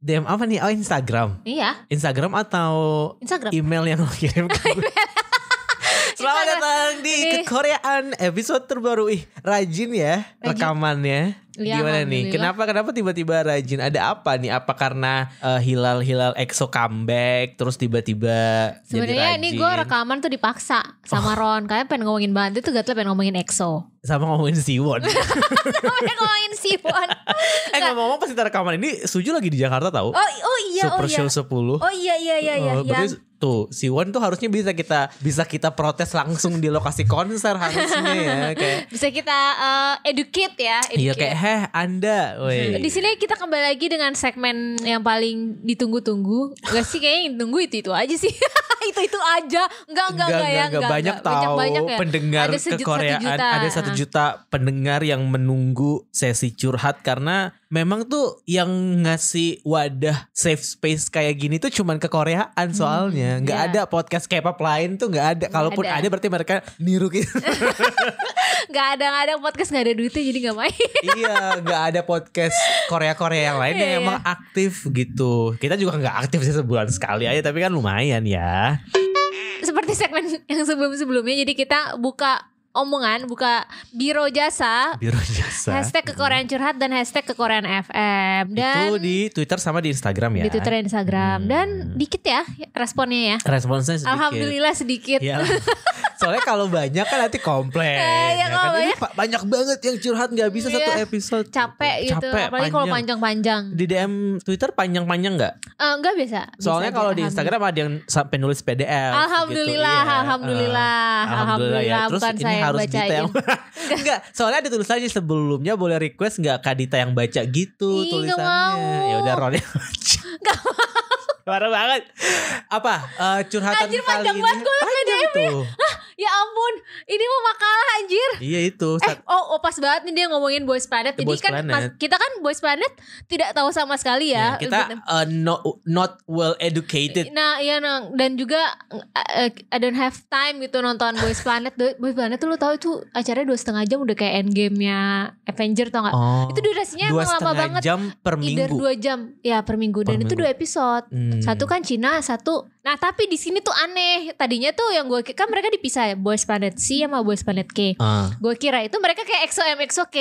DM apa nih? Oh, Instagram. Iya. Instagram atau Instagram. email yang lo kirim ke gue? Selamat datang di Kekoreaan episode terbaru. Rajin ya rekamannya. Ya, Gimana nih? Kenapa tiba-tiba rajin? Ada apa nih? Apa karena Hilal EXO comeback terus tiba-tiba sebenarnya jadi rajin? ini gue rekaman tuh dipaksa sama Ron. Kayaknya pengen ngomongin Bantu tuh Gatel pengen ngomongin EXO. Sama ngomongin Siwon. Pengen ngomongin Siwon. Ngomong-ngomong pas kita rekaman ini Suju lagi di Jakarta tahu? Oh iya. Super Show 10. Oh iya. Berarti tuh Siwon tuh harusnya bisa kita protes langsung di lokasi konser harusnya ya, kayak bisa kita educate ya. Iya kayak Anda. Di sini kita kembali lagi dengan segmen yang paling ditunggu-tunggu. Gak sih, kayaknya yang ditunggu itu aja sih. itu aja. Enggak. Banyak tahu ya. Pendengar kekoreaan. Ada 1 juta pendengar yang menunggu sesi curhat karena memang tuh yang ngasih wadah safe space kayak gini tuh cuman kekoreaan soalnya. Nggak ada podcast K-pop lain tuh nggak ada. Kalaupun ada berarti mereka niru gitu. Nggak ada podcast, nggak ada duitnya jadi nggak main. Iya, nggak ada podcast Korea yang lain yang emang aktif gitu. Kita juga nggak aktif sih, sebulan sekali aja, tapi kan lumayan ya. Seperti segmen yang sebelum-sebelumnya, jadi kita buka biro jasa. Hashtag Kekoreaan Curhat dan hashtag Kekoreaan FM. Dan itu di Twitter sama di Instagram ya. Di Twitter dan Instagram. Dan dikit ya responnya ya. Responsnya sedikit. Alhamdulillah sedikit. Soalnya kalau banyak kan nanti komplain. Kalau banyak banget yang curhat nggak bisa satu episode. Capek gitu. Apalagi kalau panjang-panjang. Di DM Twitter panjang-panjang nggak? Nggak biasa. Soalnya kalau di Instagram ada yang sampai nulis PDF. Alhamdulillah, gitu. Alhamdulillah. Terus bukan ini saya harus bacain. Dita yang enggak. Soalnya ada tulisannya sebelumnya boleh request nggak Kak Dita yang baca gitu tulisannya. Ya udah Ron yang baca. Gak mau. Parah banget. Apa curhatan anjir, kali ini? Panjang tuh. Ya ampun, ini mau makalah anjir. Iya itu. Pas banget nih dia ngomongin Boys Planet. Jadi Boys kan Planet. kita kan Boys Planet tidak tahu sama sekali ya. Kita not well educated. Dan juga I don't have time gitu nonton Boys Planet. Boys Planet tuh lo tahu itu acaranya 2,5 jam udah kayak Endgame-nya Avenger tau gak? Itu durasinya emang lama banget. 2,5 jam per minggu. 2 jam ya per minggu. Dan itu 2 episode. Satu kan Cina, satu. Nah tapi di sini tuh aneh. Tadinya tuh yang gue kan mereka dipisah ya, Boys Planet C sama Boys Planet K. Gue kira itu mereka kayak EXO M EXO K.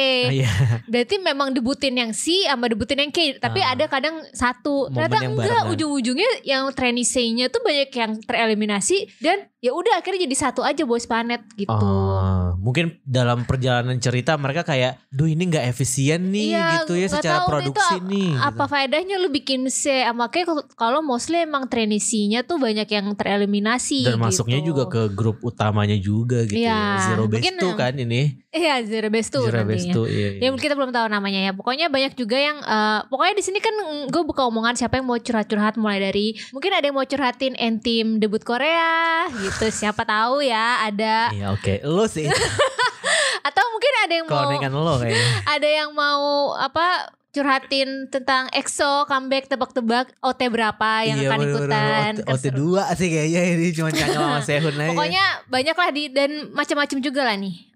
Berarti memang debutin yang C sama debutin yang K. Tapi ada kadang satu. Ternyata enggak, ujung-ujungnya yang trainee C-nya tuh banyak yang tereliminasi. Dan ya udah akhirnya jadi satu aja Boys Planet gitu. Mungkin dalam perjalanan cerita mereka kayak, duh ini gak efisien nih gitu ya secara produksi nih. Apa faedahnya lu bikin C? Makanya kalau mostly emang trainee C-nya tuh banyak yang tereliminasi. Dan masuknya juga ke grup utamanya juga gitu ya. Zero Base 2 kan ini. Iya, Zero Base 2 nantinya. Ya mungkin kita belum tahu namanya ya. Pokoknya banyak juga yang pokoknya di sini kan gue buka omongan siapa yang mau curhat-curhat, mulai dari mungkin ada yang mau curhatin N-Team debut Korea gitu. Siapa tahu ya ada. Iya oke. Lo sih. Atau mungkin ada yang mau lo kayaknya. Ada yang mau curhatin tentang EXO comeback, tebak-tebak OT berapa yang akan ikutan. OT 2 sih kayaknya ini cuma Chanyeol sama Sehun aja. Pokoknya banyak lah dan macam-macam juga lah nih.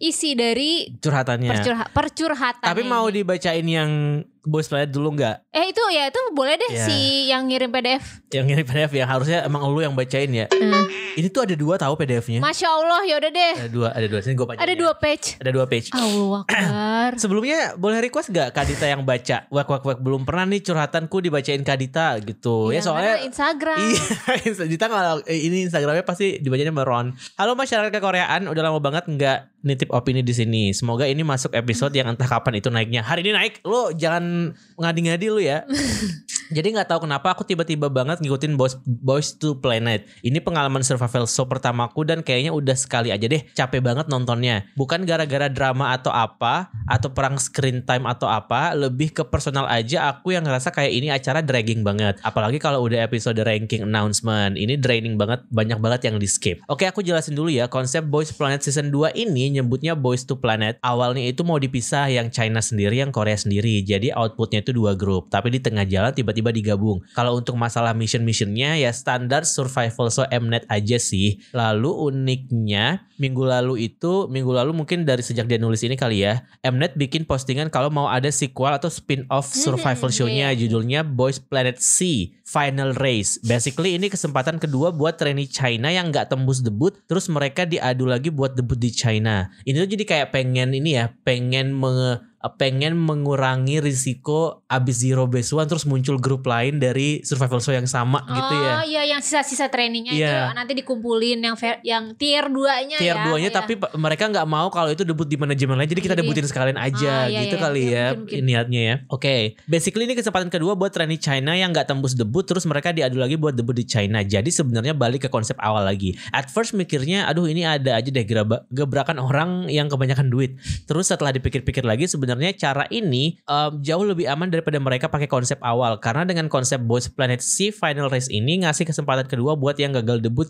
Isi dari curhatannya. Percurhatan. Tapi mau dibacain yang Boys Planet dulu gak? Itu boleh deh si yang ngirim PDF. Yang ngirim PDF yang harusnya emang lu yang bacain ya. Ini tuh ada 2 tahu PDF-nya. Masya Allah, yaudah deh. Ada 2. Sini gue bacain. Ada 2 page. Ada 2 page. Allah Akbar. Sebelumnya boleh request gak Kak Dita yang baca? Wak belum pernah nih curhatanku dibacain Kak Dita gitu. Ya soalnya Instagram. Iya, Dita kalau ini Instagramnya pasti dibacainnya sama Ron. Halo masyarakat Kekoreaan, udah lama banget nggak nitip opini di sini. Semoga ini masuk episode yang entah kapan itu naiknya. Hari ini naik. Lo jangan ngadi-ngadi lu ya. Jadi gak tahu kenapa aku tiba-tiba banget ngikutin Boys to Planet. Ini pengalaman survival show pertamaku dan kayaknya udah sekali aja deh. Capek banget nontonnya. Bukan gara-gara drama atau apa, atau perang screen time atau apa. Lebih ke personal aja, aku yang ngerasa kayak ini acara dragging banget. Apalagi kalau udah episode ranking announcement. Ini draining banget, banyak banget yang di skip. Oke, aku jelasin dulu ya. Konsep Boys Planet season 2 ini nyebutnya Boys to Planet. Awalnya itu mau dipisah, yang China sendiri, yang Korea sendiri. Jadi outputnya itu 2 grup. Tapi di tengah jalan tiba-tiba tiba-tiba digabung. Kalau untuk masalah mission-missionnya ya standar survival show Mnet aja sih. Lalu uniknya minggu lalu mungkin dari sejak dia nulis ini kali ya, Mnet bikin postingan kalau mau ada sequel atau spin-off survival show-nya, judulnya Boys Planet C Final Race. Basically ini kesempatan kedua buat trainee China yang nggak tembus debut, terus mereka diadu lagi buat debut di China. Ini tuh jadi kayak pengen mengurangi risiko abis Zero Base One terus muncul grup lain dari survival show yang sama gitu ya. Oh iya, yang sisa-sisa trainingnya itu nanti dikumpulin yang tier 2-nya tier 2-nya tapi mereka nggak mau kalau itu debut di manajemen lain, jadi kita debutin sekalian aja kali ya mungkin. Niatnya ya. Oke. Basically ini kesempatan kedua buat trainee China yang nggak tembus debut terus mereka diadu lagi buat debut di China. Jadi sebenarnya balik ke konsep awal lagi. At first mikirnya aduh ini ada aja deh gebrakan orang yang kebanyakan duit. Terus setelah dipikir-pikir lagi sebenarnya cara ini jauh lebih aman daripada mereka pakai konsep awal, karena dengan konsep Boys Planet C Final Race ini ngasih kesempatan kedua buat yang gagal debut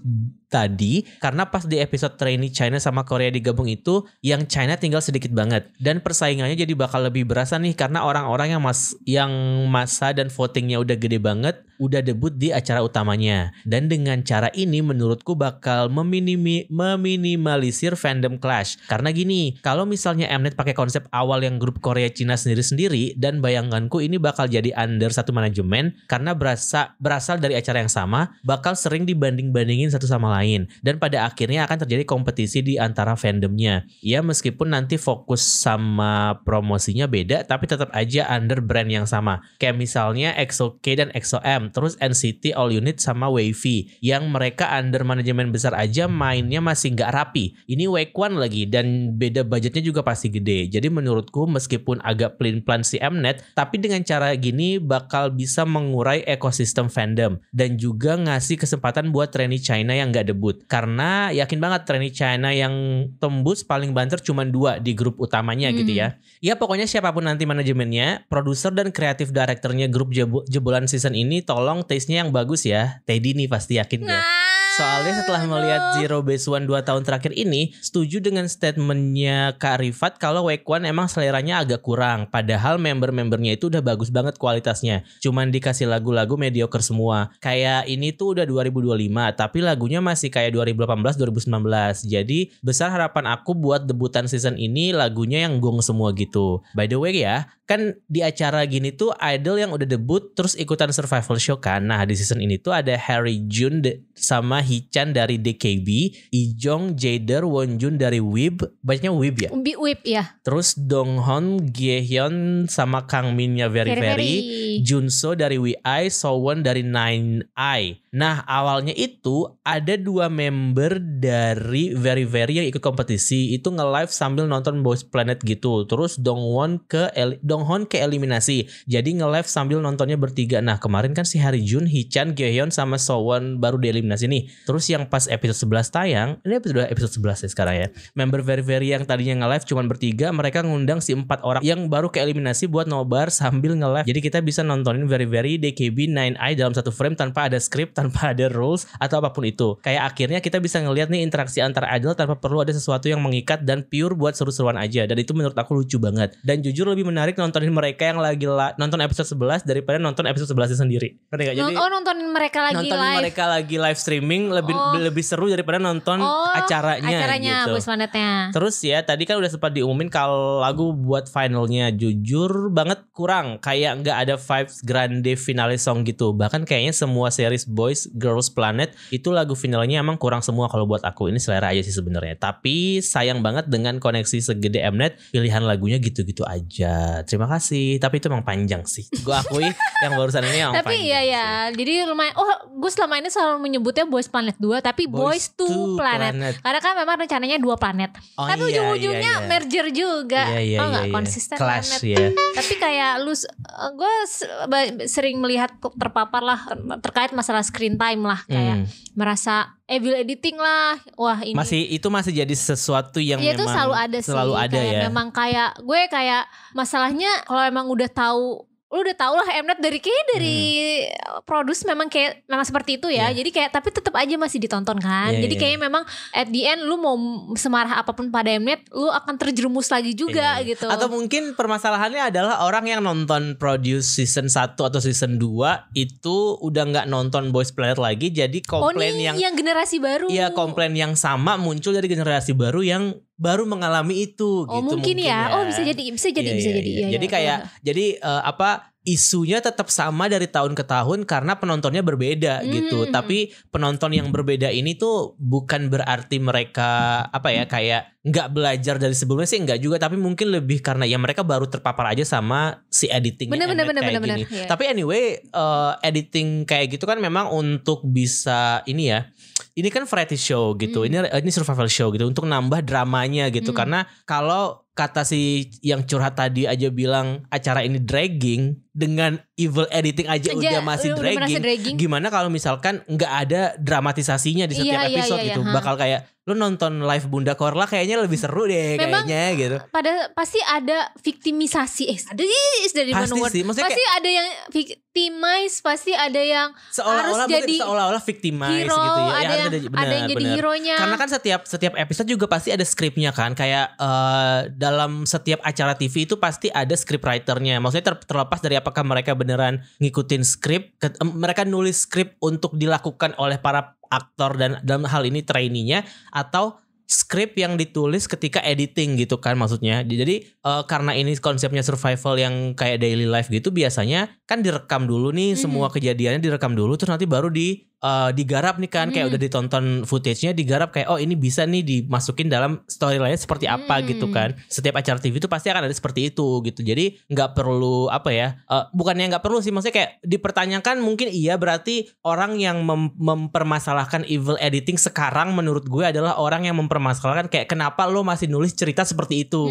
tadi, karena pas di episode trainee China sama Korea digabung itu yang China tinggal sedikit banget dan persaingannya jadi bakal lebih berasa nih karena orang-orang yang masa dan votingnya udah gede banget udah debut di acara utamanya. Dan dengan cara ini menurutku bakal meminimalisir fandom clash. Karena gini, kalau misalnya Mnet pakai konsep awal yang grup Korea Cina sendiri-sendiri, dan bayanganku ini bakal jadi under satu manajemen karena berasal dari acara yang sama, bakal sering dibanding-bandingin satu sama lain. Dan pada akhirnya akan terjadi kompetisi di antara fandomnya. Ya meskipun nanti fokus sama promosinya beda, tapi tetap aja under brand yang sama. Kayak misalnya EXO-K dan EXO-M, terus NCT All Unit sama Wavy, yang mereka under manajemen besar aja mainnya masih nggak rapi. Ini Week One lagi dan beda budgetnya juga pasti gede. Jadi menurutku meskipun agak pelin-pelan si Mnet, tapi dengan cara gini bakal bisa mengurai ekosistem fandom dan juga ngasih kesempatan buat trainee China yang nggak debut. Karena yakin banget trainee China yang tembus paling banter cuma 2 di grup utamanya gitu ya. Ya pokoknya siapapun nanti manajemennya, produser dan kreatif direkturnya grup jebolan season ini tolong taste-nya yang bagus ya. Teddy nih pasti yakin gue. Soalnya setelah melihat Zero Base One 2 tahun terakhir ini, setuju dengan statementnya Kak Rifat kalau Week One emang seleranya agak kurang. Padahal member-membernya itu udah bagus banget kualitasnya. Cuman dikasih lagu-lagu mediocre semua. Kayak ini tuh udah 2025, tapi lagunya masih kayak 2018-2019. Jadi besar harapan aku buat debutan season ini lagunya yang gong semua gitu. By the way ya, kan di acara gini tuh idol yang udah debut terus ikutan survival show kan. Nah di season ini tuh ada Harry Jun sama Hee-chan dari DKB, Ijong, Jader, Wonjun dari WIB, bacanya WIB ya? WIB ya. Terus Donghon, Gyehyun sama Kangminnya Very Very, Junso dari WI, Sowon dari 9i. Nah awalnya itu ada 2 member dari Very Very yang ikut kompetisi itu nge-live sambil nonton Boys Planet gitu. Terus Donghon ke eliminasi, jadi nge-live sambil nontonnya bertiga. Nah kemarin kan si Harry Jun, Hee-chan, Gyehyun sama Sowon baru dieliminasi nih. Terus yang pas episode 11 tayang, ini episode 11 ya sekarang ya, member Very Very yang tadinya nge-live cuman bertiga, mereka ngundang si 4 orang yang baru keeliminasi buat nobar sambil nge-live. Jadi kita bisa nontonin Very Very, DKB, 9i dalam satu frame tanpa ada script, tanpa ada rules atau apapun itu. Kayak akhirnya kita bisa ngeliat nih interaksi antar idol tanpa perlu ada sesuatu yang mengikat dan pure buat seru-seruan aja. Dan itu menurut aku lucu banget. Dan jujur lebih menarik nontonin mereka yang lagi nonton episode 11 daripada nonton episode 11 sendiri. Jadi nontonin mereka lagi live streaming lebih seru daripada nonton acaranya gitu. Boys Planetnya. Terus ya tadi kan udah sempat diumumin kalau lagu buat finalnya, jujur banget kurang, kayak nggak ada vibes grande finale song gitu. Bahkan kayaknya semua series Boys Girls Planet itu lagu finalnya emang kurang semua kalau buat aku. Ini selera aja sih sebenarnya. Tapi sayang banget dengan koneksi segede Mnet, pilihan lagunya gitu-gitu aja. Terima kasih. Tapi itu emang panjang sih. Gue akui yang barusan ini emang tapi panjang. Tapi iya. Jadi lumayan. Gue selama ini selalu menyebutnya Boys Planet 2, tapi Boys 2 Planet. Karena kan memang rencananya 2 planet. Tapi ujung-ujungnya merger juga. Gak konsisten Clash, banget. ya. Tapi kayak gue sering melihat terpapar lah terkait masalah screen time lah. Kayak merasa evil editing lah. Wah ini masih jadi sesuatu yang memang itu selalu ada ya. Memang kayak gue kayak masalahnya kalau emang udah tahu lu udah tau lah Mnet dari produce memang seperti itu ya. Jadi kayak tapi tetap aja masih ditonton kan. Jadi kayak memang at the end lu mau semarah apapun pada Mnet, lu akan terjerumus lagi juga gitu. Atau mungkin permasalahannya adalah orang yang nonton Produce season 1 atau season 2 itu udah nggak nonton Boys Planet lagi, jadi komplain yang generasi baru. Iya, komplain yang sama muncul dari generasi baru yang baru mengalami itu gitu mungkin ya. Oh, bisa jadi. Jadi kayak isunya tetap sama dari tahun ke tahun karena penontonnya berbeda gitu. Tapi penonton yang berbeda ini tuh bukan berarti mereka kayak nggak belajar dari sebelumnya sih, enggak juga, tapi mungkin lebih karena ya mereka baru terpapar aja sama si editingnya kayak gini. Yeah. Tapi anyway, editing kayak gitu kan memang untuk bisa ini kan variety show gitu. Ini survival show gitu untuk nambah dramanya gitu. Karena kalau kata si yang curhat tadi aja bilang acara ini dragging, dengan evil editing aja udah masih dragging. Gimana kalau misalkan nggak ada dramatisasinya di setiap episode gitu? Bakal kayak lu nonton live Bunda Korla kayaknya lebih seru deh. Memang, kayaknya gitu. Pasti ada viktimisasi. Dari pasti sih. Pasti ada yang victimize, pasti ada yang seolah-olah harus jadi seolah-olah victimize hero, gitu ya. Ada yang jadi hero-nya. Karena kan setiap episode juga pasti ada skripnya kan. Kayak dalam setiap acara TV itu pasti ada scriptwriter-nya. Maksudnya terlepas dari apakah mereka beneran ngikutin skrip, mereka nulis skrip untuk dilakukan oleh para aktor dan dalam hal ini trainee-nya, atau skrip yang ditulis ketika editing gitu kan maksudnya. Jadi karena ini konsepnya survival yang kayak daily life gitu, biasanya kan direkam dulu nih semua kejadiannya, direkam dulu terus nanti baru digarap nih kan, kayak udah ditonton footage-nya, digarap kayak ini bisa nih dimasukin dalam storyline seperti apa gitu kan. Setiap acara TV itu pasti akan ada seperti itu gitu. Jadi nggak perlu bukannya nggak perlu sih, maksudnya kayak dipertanyakan mungkin berarti orang yang mempermasalahkan evil editing sekarang menurut gue adalah orang yang mempermasalahkan kayak kenapa lo masih nulis cerita seperti itu.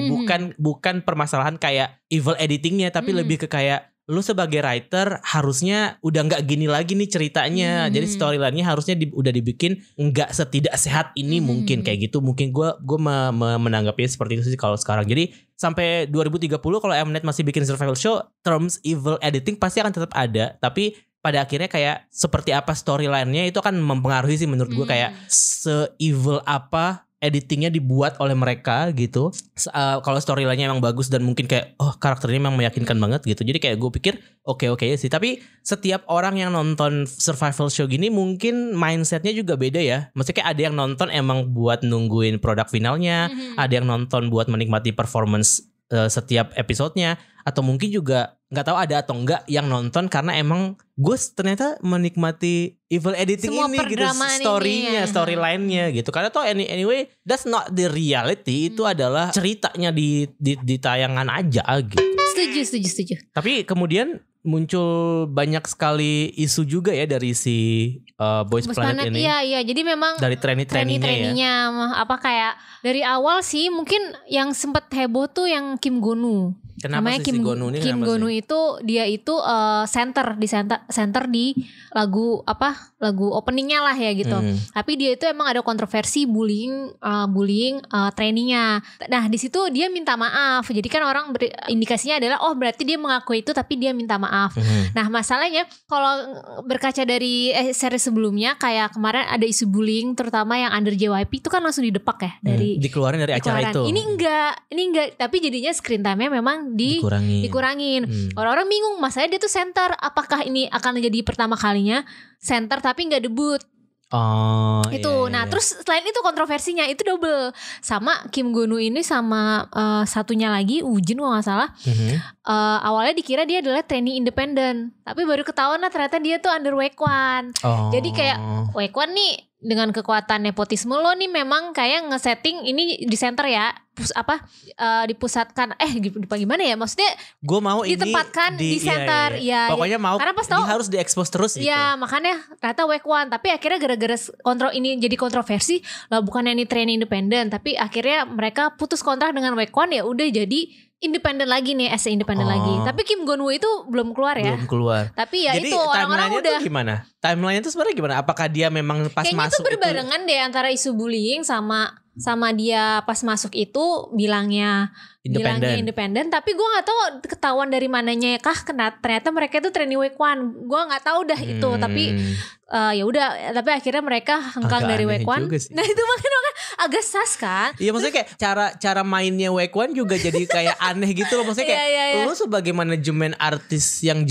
Bukan permasalahan kayak evil editingnya, tapi lebih ke kayak lu sebagai writer harusnya udah nggak gini lagi nih ceritanya. Jadi storyline-nya harusnya udah dibikin nggak setidak sehat ini mungkin kayak gitu. Mungkin gue menanggapinya seperti itu sih kalau sekarang. Jadi sampai 2030 kalau Mnet masih bikin survival show, terms evil editing pasti akan tetap ada. Tapi pada akhirnya kayak seperti apa storyline-nya itu akan mempengaruhi sih menurut gue, kayak se-evil apa editingnya dibuat oleh mereka gitu. Kalau storyline-nya emang bagus dan mungkin kayak karakternya emang meyakinkan banget gitu. Jadi kayak gue pikir oke sih. Tapi setiap orang yang nonton survival show gini mungkin mindsetnya juga beda ya. Maksudnya kayak ada yang nonton emang buat nungguin produk finalnya, ada yang nonton buat menikmati performance setiap episodenya, atau mungkin juga nggak tahu ada atau enggak yang nonton karena emang gue ternyata menikmati evil editing semua ini gitu, storynya, storyline-nya gitu. Karena tuh anyway that's not the reality, itu adalah ceritanya di tayangan aja gitu. Setuju. Tapi kemudian muncul banyak sekali isu juga ya dari si Boys Planet ini. Iya. Jadi memang dari trainee-nya ya. Kayak dari awal sih mungkin yang sempat heboh tuh yang Kim Gonu. Kenapa sih Kim Gonu ini? Kim Gonu itu dia itu center di lagu openingnya lah ya gitu. Tapi dia itu emang ada kontroversi bullying trainee-nya. Nah di situ dia minta maaf. Jadi kan orang indikasinya adalah berarti dia mengakui itu tapi dia minta maaf. Nah masalahnya kalau berkaca dari seri sebelumnya kayak kemarin ada isu bullying terutama yang under JYP itu kan langsung didepak ya dikeluarin dari acara itu. Ini enggak tapi jadinya screen time-nya memang dikurangin. Orang-orang bingung, masanya dia tuh center, apakah ini akan jadi pertama kalinya center tapi nggak debut? Terus selain itu kontroversinya itu double sama Kim Gonu ini sama satunya lagi Ujin kalau nggak salah. Awalnya dikira dia adalah trainee independen, tapi baru ketahuan ternyata dia tuh under Waekwon. Jadi kayak Waekwon nih dengan kekuatan nepotisme lo nih memang kayak ngesetting ini di center ya, dipusatkan gimana ya, maksudnya gue mau ditempatkan di center. Iya. Pokoknya mau karena pas tahu harus diekspos terus gitu. Iya, makanya ternyata Waekwon, tapi akhirnya gara-gara ini jadi kontroversi lah, bukannya ini trainee independen, tapi akhirnya mereka putus kontrak dengan Waekwon, ya udah jadi independen lagi nih, independen lagi. Tapi Kim Gon-woo itu belum keluar ya. Belum keluar. Tapi ya jadi, itu orang-orang udah. Gimana? Timelinenya tuh sebenarnya gimana? Apakah dia memang pas kayaknya masuk itu berbarengan deh antara isu bullying sama sama dia pas masuk itu bilangnya independen, tapi gue nggak tahu ketahuan dari mananya kah ternyata mereka itu training week 1. Gue nggak tahu dah itu, tapi ya udah, tapi akhirnya mereka hengkang dari week 1. Nah itu makanya agak sas kan. Iya, maksudnya kayak cara mainnya week 1 juga jadi kayak aneh gitu loh. Maksudnya kayak lu sebagai manajemen artis yang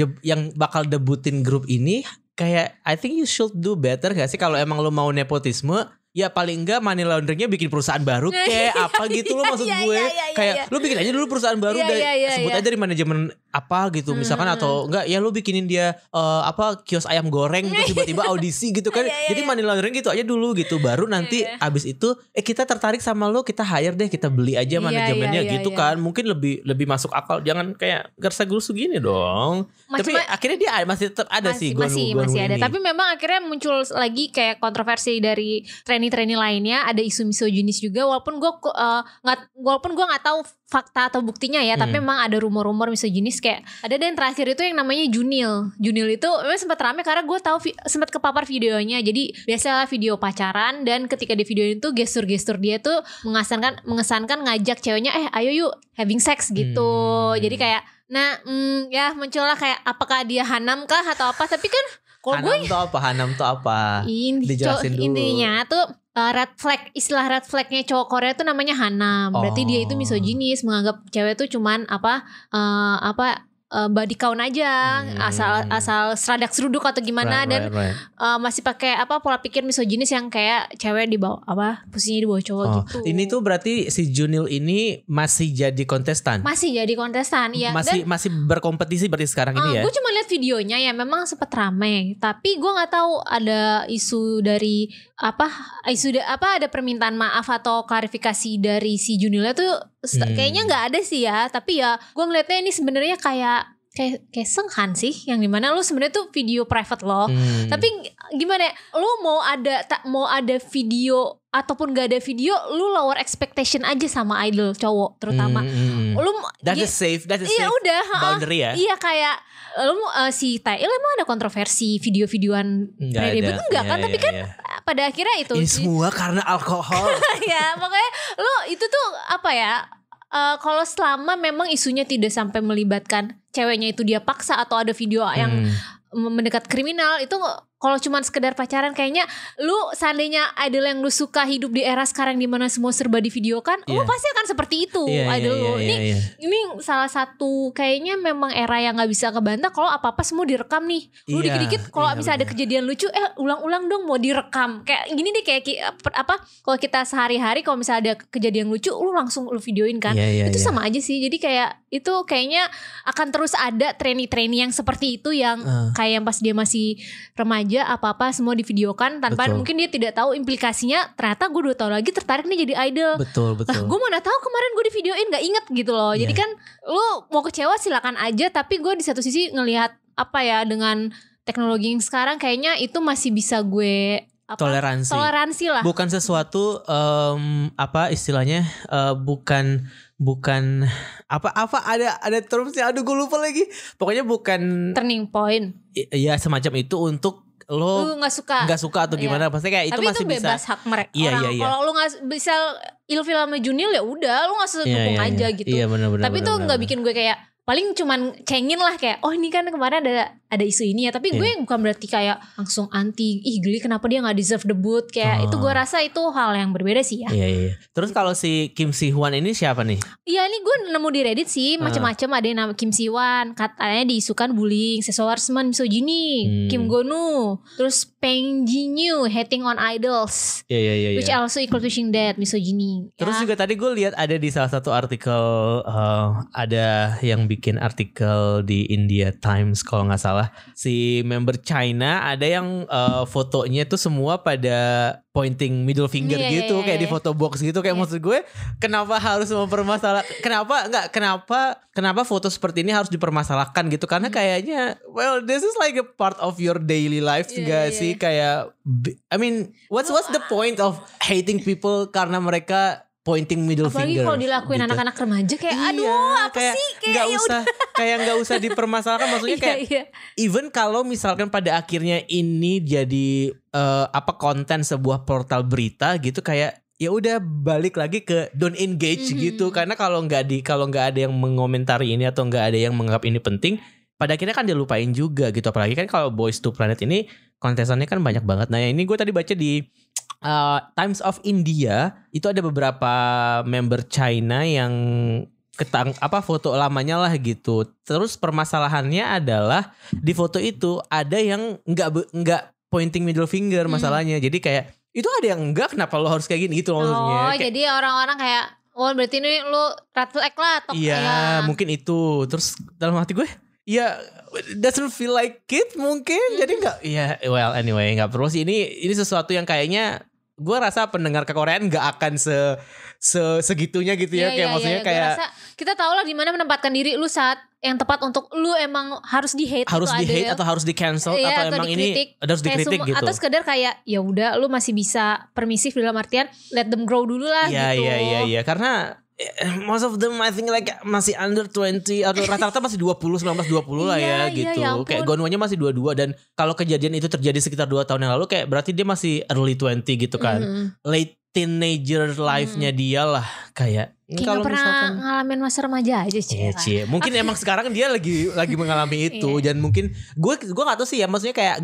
bakal debutin grup ini, kayak I think you should do better gak sih kalau emang lu mau nepotisme. Ya paling enggak money launderingnya bikin perusahaan baru kayak apa gitu loh, maksud gue. Kayak lu bikin aja dulu perusahaan baru sebut aja dari manajemen apa gitu misalkan, atau enggak ya lu bikinin dia kios ayam goreng terus tiba-tiba audisi gitu kan. Jadi money laundering gitu aja dulu gitu, baru nanti abis itu kita tertarik sama lu, kita hire deh, kita beli aja manajemennya gitu kan. Mungkin lebih masuk akal, jangan kayak gersa-gerusu gini dong. Tapi akhirnya dia masih tetap ada sih, masih ada. Tapi memang akhirnya muncul lagi kayak kontroversi dari trainee lainnya, ada isu misoginis juga, walaupun gue nggak tahu fakta atau buktinya ya, tapi memang ada rumor-rumor misoginis. Kayak ada yang terakhir itu yang namanya Junil itu memang sempat rame karena gue tahu sempat kepapar videonya. Jadi biasa video pacaran, dan ketika di video itu gestur-gestur dia tuh mengesankan ngajak ceweknya ayo yuk having sex gitu. Jadi kayak ya muncullah kayak apakah dia Hanam kah atau apa, tapi kan Hanam tuh apa? Dijelasin dulu. Intinya tuh red flag, istilah red flagnya cowok Korea tuh namanya Hanam. Berarti dia itu misoginis, menganggap cewek tuh cuman body count aja, asal seradak seruduk atau gimana, dan masih pakai pola pikir misoginis yang kayak cewek di bawah posisinya di bawah cowok gitu. Ini tuh berarti si Junil ini masih jadi kontestan? Masih jadi kontestan, iya. Masih berkompetisi berarti sekarang ini ya? Gue cuma lihat videonya ya, memang sempat rame, tapi gue nggak tahu ada isu dari ada permintaan maaf atau klarifikasi dari si Junilnya tuh kayaknya nggak ada sih ya. Tapi ya gue ngeliatnya ini sebenarnya kayak Senghan sih, yang dimana lu sebenarnya tuh video private lo, tapi gimana ya, lu mau ada video ataupun gak ada video, lu lower expectation aja sama idol cowok terutama. Lu that's a safe boundary ya. Iya, kayak lu si Taeyil emang ada kontroversi video-videoan enggak kan, tapi kan pada akhirnya itu ini semua karena alkohol. Ya pokoknya lu itu tuh kalau selama memang isunya tidak sampai melibatkan ceweknya itu dia paksa atau ada video yang mendekat kriminal, itu kalau cuma sekedar pacaran, kayaknya lu seandainya idol yang lu suka hidup di era sekarang di mana semua serba divideokan, lu pasti akan seperti itu idol lu. Ini salah satu kayaknya memang era yang nggak bisa kebantah kalau apa-apa semua direkam nih. Lu dikit-dikit kalau misalnya ada kejadian lucu, ulang-ulang dong mau direkam. Kayak gini deh, kayak kalau kita sehari-hari kalau misalnya ada kejadian lucu, lu langsung lu videoin kan. Itu sama aja sih. Jadi kayak itu kayaknya akan terus ada trainee yang seperti itu, yang kayak pas dia masih remaja apa-apa semua divideokan tanpa mungkin dia tidak tahu implikasinya. Ternyata gue 2 tahun lagi tertarik nih jadi idol. Betul. Gue mana tahu kemarin gue divideoin, nggak inget gitu loh. Jadi kan lu mau kecewa silakan aja, tapi gue di satu sisi ngelihat dengan teknologi yang sekarang kayaknya itu masih bisa gue toleransi lah. Bukan sesuatu istilahnya bukan ada termsnya, aduh gue lupa lagi. Pokoknya bukan turning point. Iya, semacam itu untuk lo nggak suka atau gimana, pasti kayak itu tapi masih itu bebas bisa hak mereka. Iya. Kalau lo nggak bisa ilfil sama Junil, ya udah lo nggak usah dukung aja gitu. Iya, bener, tapi itu nggak bikin gue kayak, paling cuman cengin lah kayak, ini kan kemarin ada isu ini ya, tapi gue bukan berarti kayak langsung anti, geli kenapa dia nggak deserve debut kayak itu. Gue rasa itu hal yang berbeda sih ya. Iya. Terus kalau si Kim Si Hwan ini siapa nih? Iya, ini gue nemu di Reddit sih macam-macam. Ada yang nama Kim Si Hwan, katanya diisukan bullying, sexual harassment, misogyny. Kim Gonu, terus Peng Jinyu hating on idols. Iya. Which also equal to that misogyny. Terus juga tadi gue lihat ada di salah satu artikel, ada yang bikin artikel di India Times kalau nggak salah, si member China ada yang fotonya tuh semua pada pointing middle finger gitu, kayak di photo box gitu. Kayak maksud gue, kenapa harus mempermasalahkan? Kenapa foto seperti ini harus dipermasalahkan gitu? Karena kayaknya, this is like a part of your daily life gak sih? Kayak, I mean, what's the point of hating people karena mereka pointing middle finger? Apalagi kalau dilakuin anak-anak remaja kayak apa sih? Kayak nggak usah dipermasalahkan. Maksudnya kayak even kalau misalkan pada akhirnya ini jadi konten sebuah portal berita gitu, kayak ya udah balik lagi ke don't engage gitu, karena kalau nggak ada yang mengomentari ini atau nggak ada yang menganggap ini penting, pada akhirnya kan dia lupain juga gitu. Apalagi kan kalau Boys to Planet ini kontestannya kan banyak banget. Nah ini gue tadi baca di Times of India itu ada beberapa member China yang foto lamanya lah gitu. Terus permasalahannya adalah di foto itu ada yang nggak pointing middle finger masalahnya. Jadi kayak itu ada yang enggak, kenapa lo harus kayak gini gitu maksudnya. Oh jadi orang-orang kayak berarti ini lo red flag lah atau iya mungkin itu. Terus dalam hati gue ya doesn't feel like it mungkin. Jadi enggak well anyway enggak perlu sih. Ini sesuatu yang kayaknya gue rasa pendengar kekoreaan enggak akan segitunya gitu ya. Kayak maksudnya kayak kita tahu lah di mana menempatkan diri lu saat yang tepat untuk lu emang harus di-hate atau harus di-cancel atau emang ini harus dikritik gitu. Atau sekedar kayak ya udah lu masih bisa permisif dalam artian let them grow dulu lah gitu. Iya karena most of them I think like masih under 20 atau rata-rata masih 19-20 lah ya gitu. Ya kayak Gonwanya masih 22 dan kalau kejadian itu terjadi sekitar 2 tahun yang lalu kayak berarti dia masih early 20 gitu kan. Late teenager life-nya dia lah kayak kalau pernah ngalamin masa remaja aja Cie. Mungkin emang sekarang dia lagi mengalami itu dan mungkin gue gak tahu sih ya, maksudnya kayak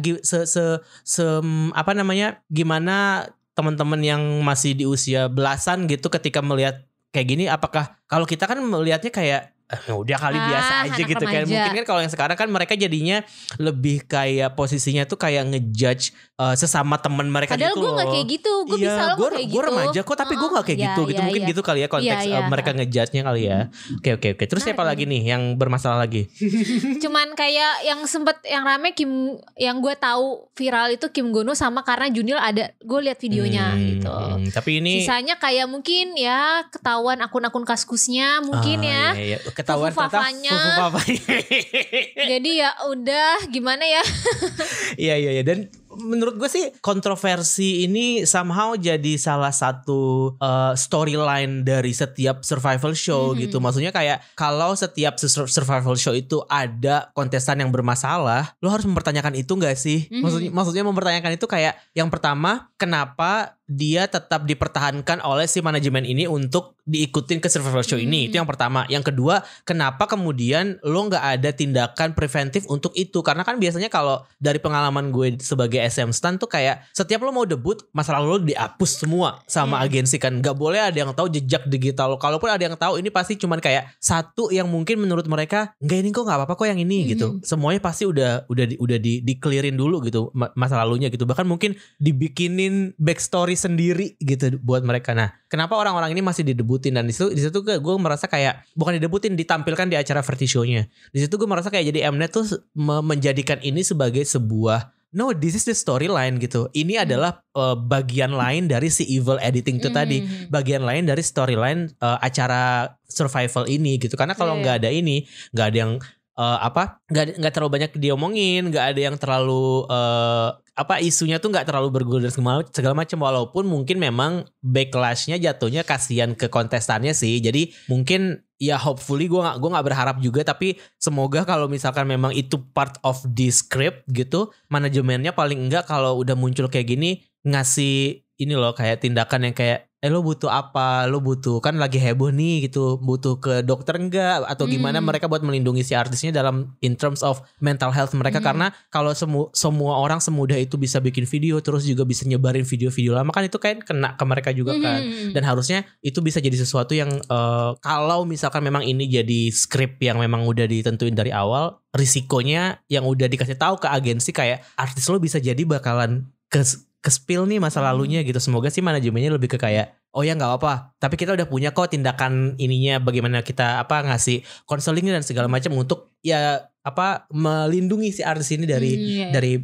gimana teman-teman yang masih di usia belasan gitu ketika melihat kayak gini, apakah kalau kita kan melihatnya kayak udah kali biasa aja gitu kan. Mungkin kan kalau yang sekarang kan mereka jadinya lebih kayak posisinya tuh kayak ngejudge sesama teman mereka. Padahal gitu gue loh. Gak kayak gitu. Gue bisa loh kayak gitu. Gue remaja kok tapi gue gak kayak gitu. Mungkin gitu kali ya konteks mereka ngejudge-nya kali ya. Oke. Terus siapa lagi nih yang bermasalah lagi? Cuman kayak yang sempet yang rame yang gue tahu viral itu Kim Gono sama karena Junil ada. Gue lihat videonya gitu. Tapi ini sisanya kayak mungkin ya ketahuan akun-akun kaskusnya mungkin ya. Iya. Ketahuan papanya. Jadi ya udah gimana ya. Iya dan menurut gue sih kontroversi ini somehow jadi salah satu storyline dari setiap survival show gitu. Maksudnya kayak kalau setiap survival show itu ada kontestan yang bermasalah, lo harus mempertanyakan itu gak sih? Maksudnya mempertanyakan itu kayak yang pertama, kenapa dia tetap dipertahankan oleh si manajemen ini untuk diikutin ke survival show ini. Itu yang pertama. Yang kedua, kenapa kemudian lo gak ada tindakan preventif untuk itu? Karena kan biasanya kalau dari pengalaman gue sebagai SM Stan tuh kayak setiap lo mau debut, masa lalu lo dihapus semua sama agensi kan. Gak boleh ada yang tahu jejak digital lo. Kalaupun ada yang tahu, ini pasti cuman kayak satu yang mungkin menurut mereka enggak, ini kok gak apa-apa kok yang ini gitu. Semuanya pasti udah di clearin dulu gitu masa lalunya gitu. Bahkan mungkin dibikinin backstory sendiri gitu buat mereka. Nah, kenapa orang-orang ini masih didebutin? Dan di situ gue merasa kayak bukan didebutin, ditampilkan di acara variety show-nya. Di situ gue merasa kayak jadi Mnet tuh menjadikan ini sebagai sebuah this is the storyline gitu. Ini adalah bagian lain dari si evil editing itu tadi. Bagian lain dari storyline acara survival ini gitu. Karena kalau nggak ada ini, nggak ada yang nggak terlalu banyak diomongin, nggak ada yang terlalu isunya tuh nggak terlalu bergulir segala macam. Walaupun mungkin memang backlashnya jatuhnya kasihan ke kontestannya sih. Jadi mungkin ya hopefully gue nggak berharap juga, tapi semoga kalau misalkan memang itu part of the script gitu, manajemennya paling enggak kalau udah muncul kayak gini ngasih ini loh kayak tindakan yang kayak lo butuh apa, lo butuh kan lagi heboh nih gitu, butuh ke dokter enggak atau gimana mereka buat melindungi si artisnya dalam in terms of mental health mereka. Karena kalau semua orang semudah itu bisa bikin video terus juga bisa nyebarin video-video lama kan, itu kan kena ke mereka juga kan. Dan harusnya itu bisa jadi sesuatu yang kalau misalkan memang ini jadi skrip yang memang udah ditentuin dari awal, risikonya yang udah dikasih tahu ke agensi kayak artis lo bisa jadi bakalan ke-spill nih masa lalunya gitu. Semoga sih manajemennya lebih ke kayak oh ya gak apa-apa, tapi kita udah punya kok tindakan ininya, bagaimana kita ngasih konseling dan segala macam untuk ya melindungi si artis ini dari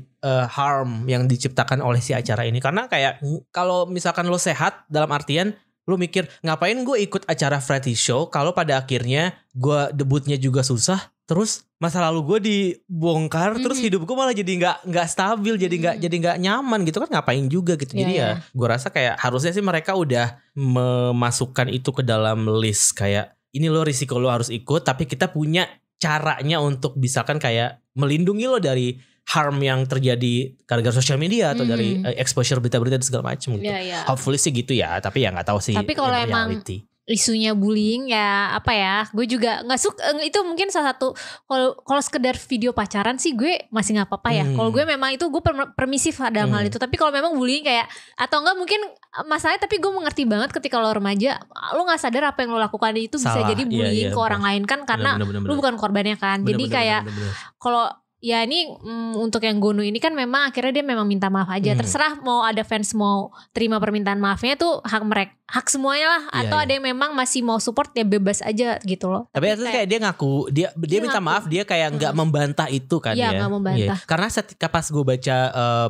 harm yang diciptakan oleh si acara ini. Karena kayak kalau misalkan lo sehat dalam artian lo mikir ngapain gue ikut acara variety show kalau pada akhirnya gue debutnya juga susah, terus masa lalu gue dibongkar, terus hidup gue malah jadi nggak stabil, jadi nggak nyaman gitu kan, ngapain juga gitu. Jadi ya gue rasa kayak harusnya sih mereka udah memasukkan itu ke dalam list kayak ini lo risiko lo harus ikut, tapi kita punya caranya untuk misalkan kayak melindungi lo dari harm yang terjadi gara-gara sosial media atau dari exposure berita-berita dan segala macam gitu. Hopefully sih gitu ya, tapi ya nggak tahu sih. Tapi kalau emang isunya bullying ya apa ya, gue juga nggak suka itu. Mungkin salah satu, kalau sekedar video pacaran sih gue masih nggak apa-apa ya. Kalau gue memang itu gue permisif dalam hal itu. Tapi kalau memang bullying kayak atau enggak mungkin masalahnya, tapi gue mengerti banget ketika lo remaja, lo nggak sadar apa yang lo lakukan itu bisa jadi bullying ke orang lain kan, karena lo bukan korbannya kan. Jadi kayak kalau ya ini untuk yang Gonu ini kan memang akhirnya dia memang minta maaf aja. Terserah mau ada fans mau terima permintaan maafnya tuh hak mereka, hak semuanya lah. Atau ada yang memang masih mau support ya bebas aja gitu loh. Tapi itu kayak dia ngaku dia minta maaf, dia kayak nggak membantah itu kan ya. Iya nggak membantah. Karena ketika pas gue baca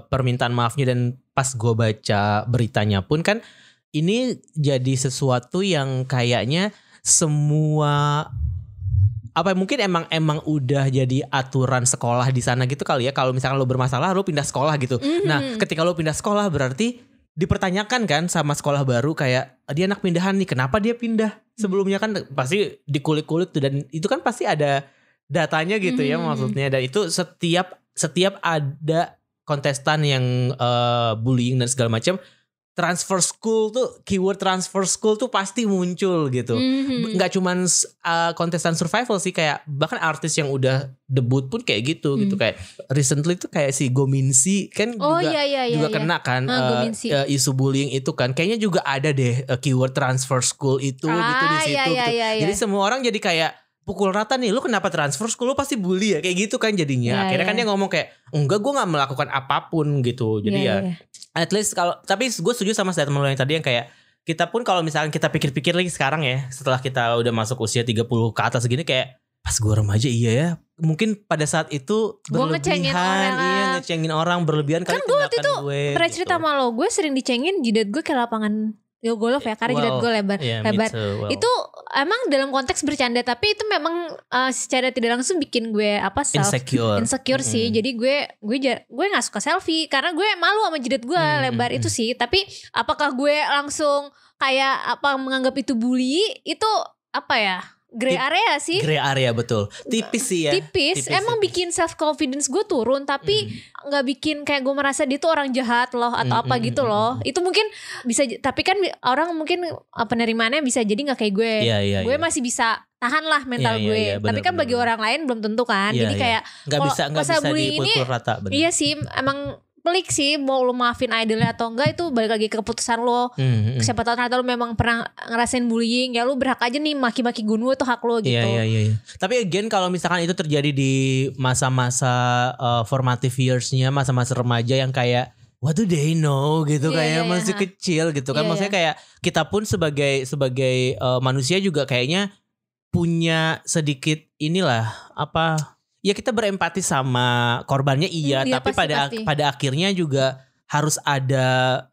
permintaan maafnya dan pas gue baca beritanya pun kan ini jadi sesuatu yang kayaknya semua apa mungkin emang udah jadi aturan sekolah di sana gitu kali ya. Kalau misalkan lo bermasalah lo pindah sekolah gitu. Nah ketika lo pindah sekolah berarti dipertanyakan kan sama sekolah baru, kayak dia anak pindahan nih, kenapa dia pindah, sebelumnya kan pasti dikulik-kulik tuh, dan itu kan pasti ada datanya gitu ya maksudnya. Dan itu setiap ada kontestan yang bullying dan segala macam, transfer school tuh, keyword transfer school tuh pasti muncul gitu. Nggak cuman kontestan survival sih, kayak bahkan artis yang udah debut pun kayak gitu gitu. Kayak recently tuh kayak si Gominsi kan juga kena kan isu bullying itu kan. Kayaknya juga ada deh keyword transfer school itu gitu di situ gitu. Jadi semua orang jadi kayak pukul rata nih, lu kenapa transfer school, lu pasti bully ya, kayak gitu kan jadinya. Akhirnya kan dia ngomong kayak enggak, gue gak melakukan apapun gitu. Jadi at least kalau, tapi gue setuju sama statement lo yang tadi yang kayak kita pun kalau misalkan kita pikir-pikir lagi sekarang ya, setelah kita udah masuk usia 30 ke atas gini, kayak pas gue remaja iya ya, mungkin pada saat itu berlebihan, ngecengin orang berlebihan kan. Gue waktu itu pernah cerita sama lo, gue sering dicengin jidat gue kayak lapangan golf ya, karena jidat gue lebar. Itu emang dalam konteks bercanda, tapi itu memang secara tidak langsung bikin gue insecure sih. Jadi gue nggak suka selfie karena gue malu sama jidat gue lebar itu sih. Tapi apakah gue langsung kayak menganggap itu bully, itu apa ya? Gray area sih. Gray area betul. Tipis sih ya. Tipis. Emang bikin self confidence gue turun, tapi nggak bikin kayak gue merasa dia tuh orang jahat loh atau apa gitu loh. Itu mungkin bisa, tapi kan orang mungkin penerimaannya bisa jadi nggak kayak gue. Gue masih bisa tahan lah mental gue. Tapi kan bagi orang lain belum tentu kan. Jadi kayak nggak bisa dipukul rata. Iya sih, emang pelik sih mau lo maafin idolnya atau enggak, itu balik lagi ke keputusan lo. Siapa tahu ternyata lo memang pernah ngerasain bullying, ya lo berhak aja nih maki-maki Gunwo, itu hak lo gitu. Iya. Tapi again kalau misalkan itu terjadi di masa-masa formative years-nya, masa-masa remaja yang kayak what do they know gitu, kayak masih kecil gitu kan. Maksudnya kayak kita pun sebagai manusia juga kayaknya punya sedikit inilah ya kita berempati sama korbannya tapi pasti. pada akhirnya juga harus ada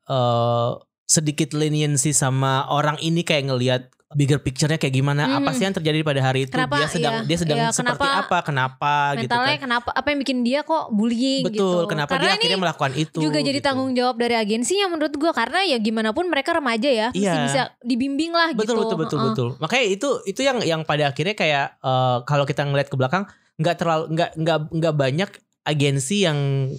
sedikit leniency sama orang ini, kayak ngelihat bigger picture-nya kayak gimana, apa sih yang terjadi pada hari itu, dia sedang seperti kenapa gitu kan. Kenapa, apa yang bikin dia kok bullying gitu. Kenapa karena dia akhirnya melakukan itu. Juga jadi tanggung jawab dari agensinya menurut gue, karena ya gimana pun mereka remaja ya, mesti bisa dibimbing lah gitu. Betul. Makanya itu yang pada akhirnya kayak kalau kita ngeliat ke belakang, nggak banyak agensi yang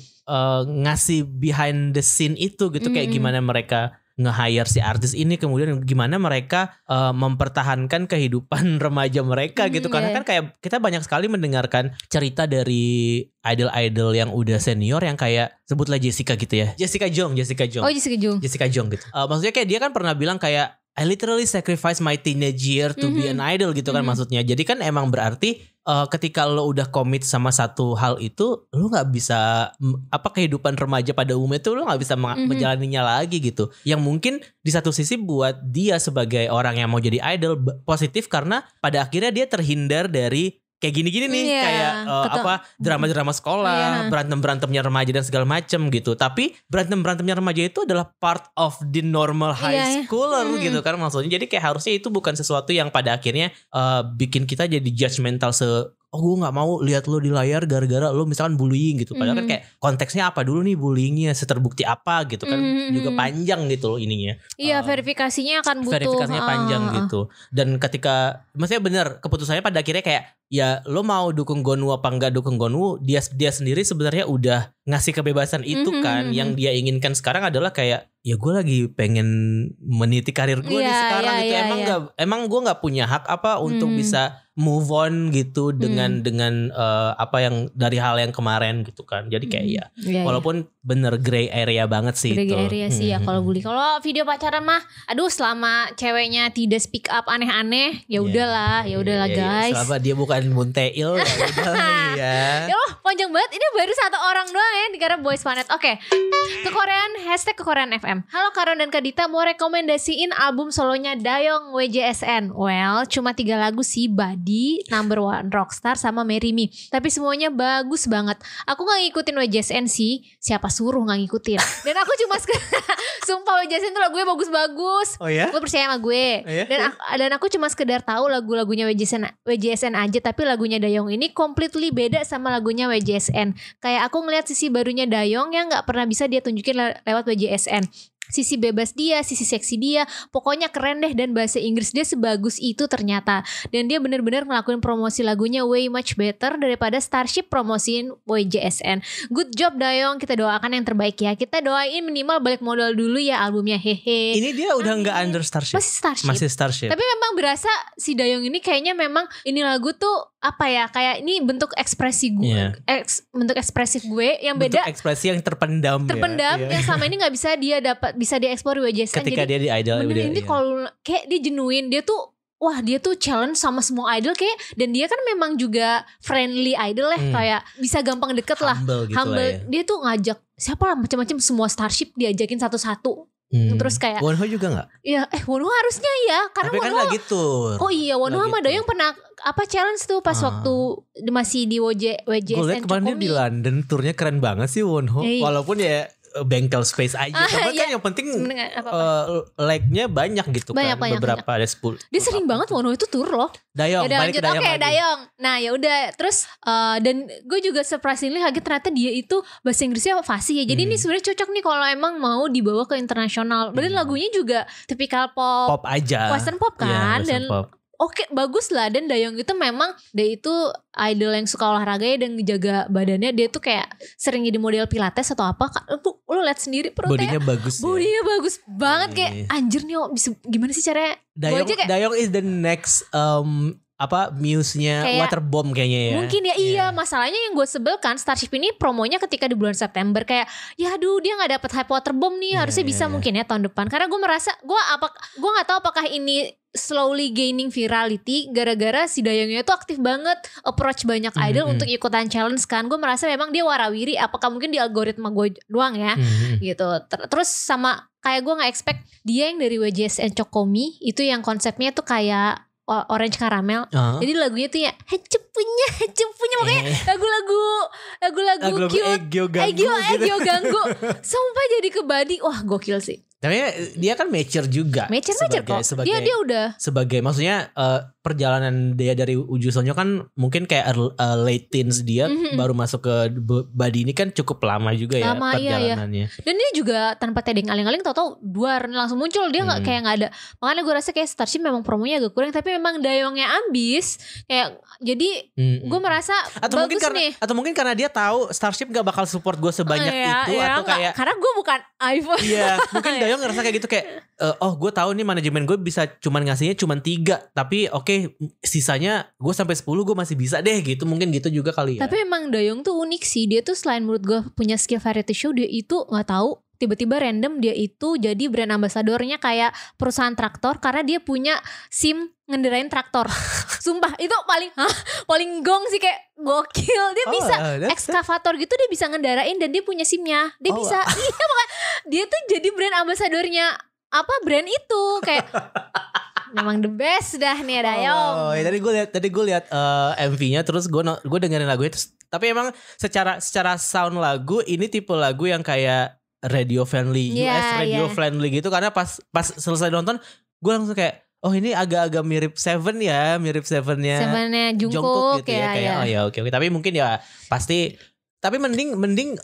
ngasih behind the scene itu gitu. Kayak gimana mereka nge-hire si artis ini, kemudian gimana mereka mempertahankan kehidupan remaja mereka gitu. Karena kan kayak kita banyak sekali mendengarkan cerita dari idol-idol yang udah senior yang kayak sebutlah Jessica gitu ya, Jessica Jung. Oh Jessica Jung gitu. Maksudnya kayak dia kan pernah bilang kayak I literally sacrifice my teenage year to be an idol gitu kan maksudnya. Jadi kan emang berarti ketika lo udah komit sama satu hal itu, lo nggak bisa kehidupan remaja pada umumnya itu lo nggak bisa menjalaninya lagi gitu. Yang mungkin di satu sisi buat dia sebagai orang yang mau jadi idol positif, karena pada akhirnya dia terhindar dari kayak gini-gini nih, kayak drama-drama sekolah, berantem-berantemnya remaja dan segala macem gitu. Tapi berantem-berantemnya remaja itu adalah part of the normal high schooler gitu kan maksudnya. Jadi kayak harusnya itu bukan sesuatu yang pada akhirnya bikin kita jadi judgmental oh gue nggak mau lihat lo di layar gara-gara lo misalkan bullying gitu. Padahal kan kayak konteksnya apa dulu nih bullyingnya, seterbukti apa gitu kan, juga panjang gitu loh ininya. Iya, verifikasinya akan butuh. Verifikasinya panjang gitu. Dan ketika maksudnya benar keputusannya pada akhirnya kayak ya lo mau dukung Gonwu apa enggak dukung Gonwu, dia sendiri sebenarnya udah ngasih kebebasan itu kan. Yang dia inginkan sekarang adalah kayak ya gue lagi pengen meniti karir gue nih sekarang gitu. Emang gue nggak punya hak apa untuk bisa move on gitu dengan apa yang dari hal yang kemarin gitu kan. Jadi kayak walaupun bener gray area banget sih gray itu. Gray area sih ya kalau bully. Kalau video pacaran mah aduh selama ceweknya tidak speak up aneh-aneh ya udahlah, guys. Selama dia bukan munteil ya udah ya. Ya loh, panjang banget. Ini baru satu orang doang ya di Karena Boys Planet. Oke. Kekoreaan #Kekoreaan FM. Halo Karon dan Kadita, mau rekomendasiin album solonya Dayong WJSN. Well, cuma 3 lagu sih, Body, Number One Rockstar sama Marry Me. Tapi semuanya bagus banget. Aku gak ngikutin WJSN sih. Siapa suruh gak ngikutin. Dan aku cuma sumpah WJSN tuh lagunya bagus-bagus. Oh ya? Gue percaya sama gue. Oh ya? Dan aku cuma sekedar tahu lagu-lagunya WJSN aja. Tapi lagunya Dayong ini completely beda sama lagunya WJSN. Kayak aku ngeliat sisi barunya Dayong yang gak pernah bisa dia tunjukin lewat WJSN. Sisi bebas dia, sisi seksi dia, pokoknya keren deh. Dan bahasa Inggris dia sebagus itu ternyata. Dan dia benar-benar ngelakuin promosi lagunya way much better daripada Starship promosiin WJSN. Good job Dayong, kita doakan yang terbaik ya. Kita doain minimal balik modal dulu ya albumnya, hehe. Ini dia udah nggak under Starship. Masih Starship. Tapi memang berasa si Dayong ini kayaknya memang ini lagu tuh apa ya, kayak ini bentuk ekspresi gue, bentuk ekspresif gue yang beda. Bentuk ekspresi yang terpendam yang selama ini nggak bisa dieksplor di WJSN. Ketika dia di Idol ini kalau kayak dia genuine, dia tuh dia tuh challenge sama semua idol kayak, dan dia kan memang juga friendly idol kayak bisa gampang deket lah. Humble. Ya. Dia tuh ngajak siapa lah macam-macam, semua Starship diajakin satu-satu. Terus kayak Wonho juga gak? Iya Wonho harusnya ya. Karena tapi kan Wonho lagi tour. Oh iya Wonho sama Dayong pernah challenge tuh pas waktu masih di WJSN. Gue liat kemarin di London turnya keren banget sih Wonho. Walaupun ya bengkel space aja. Tapi kan yang penting like-nya banyak gitu kan. Beberapa ada 10. Dia sering banget Wonho itu tour loh. Dayong balik ke Dayong lagi. Dayong. Nah ya udah terus dan gue juga surprisingly kaget ternyata dia itu bahasa Inggrisnya fasih ya. Jadi ini sebenarnya cocok nih kalau emang mau dibawa ke internasional. Dan lagunya juga tipikal pop aja. Western pop kan. Western pop. Oke bagus lah. Dan Dayong itu memang dia itu idol yang suka olahraga ya, dan ngejaga badannya. Dia tuh kayak sering jadi model pilates atau apa. Lu lihat sendiri perutnya. Bodinya bagus banget. Kayak anjir nih bisa, gimana sih caranya. Dayong is the next muse-nya Waterbomb kayaknya ya. Mungkin ya iya. Masalahnya yang gue sebel kan Starship ini promonya ketika di bulan September. Kayak ya aduh dia gak dapet hype Waterbomb nih. Harusnya bisa mungkin ya tahun depan. Karena gue merasa gue gak tahu apakah ini slowly gaining virality gara-gara si Dayongnya itu aktif banget approach banyak idol untuk ikutan challenge kan. Gue merasa memang dia warawiri. Apakah mungkin di algoritma gue doang ya gitu. Terus sama kayak gue gak expect dia yang dari WJSN Chokomi itu yang konsepnya tuh kayak orange caramel. Jadi lagunya tuh ya cepunya makanya lagu-lagu cute, Egyo ganggu. Sumpah jadi ke Body. Wah gokil sih. Tapi dia kan mature juga. Mature kok. Dia udah sebagai maksudnya perjalanan dia dari Uju Sonyo kan mungkin kayak late teens dia baru masuk ke Body ini kan cukup lama juga ya perjalanannya. Iya. Dan dia juga tanpa tedeng aling-aling tahu-tahu duar langsung muncul. Dia kayak gak ada. Makanya gue rasa kayak Starship memang promonya agak kurang. Tapi memang Dayongnya ambis. Kayak jadi gue merasa bagus nih. Atau mungkin karena dia tahu Starship gak bakal support gue sebanyak itu. Atau kayak karena gue bukan iPhone. Iya mungkin Dayong ngerasa kayak gitu kayak gue tahu nih manajemen gue bisa ngasihnya 3. Tapi oke, sisanya gue sampai 10 gue masih bisa deh gitu. Mungkin gitu juga kali ya. Tapi emang Dayong tuh unik sih. Dia tuh selain menurut gue punya skill variety show, dia itu gak tahu tiba-tiba random dia itu jadi brand ambasadornya kayak perusahaan traktor karena dia punya SIM ngenderain traktor. Sumpah itu paling gong sih, kayak gokil. Dia bisa ekskavator gitu dia bisa ngendarain dan dia punya SIM-nya. Dia bisa. Iya makanya dia tuh jadi brand ambasadornya brand itu kayak memang the best dah nih Dayong. Tadi gue lihat MV-nya terus gue dengerin lagunya terus, tapi emang secara sound lagu ini tipe lagu yang kayak radio friendly, US radio friendly gitu. Karena pas selesai nonton gue langsung kayak oh ini agak-agak mirip Seven-nya Seven-nya Jungkook gitu ya kayak oh ya oke. Tapi mungkin ya pasti tapi mending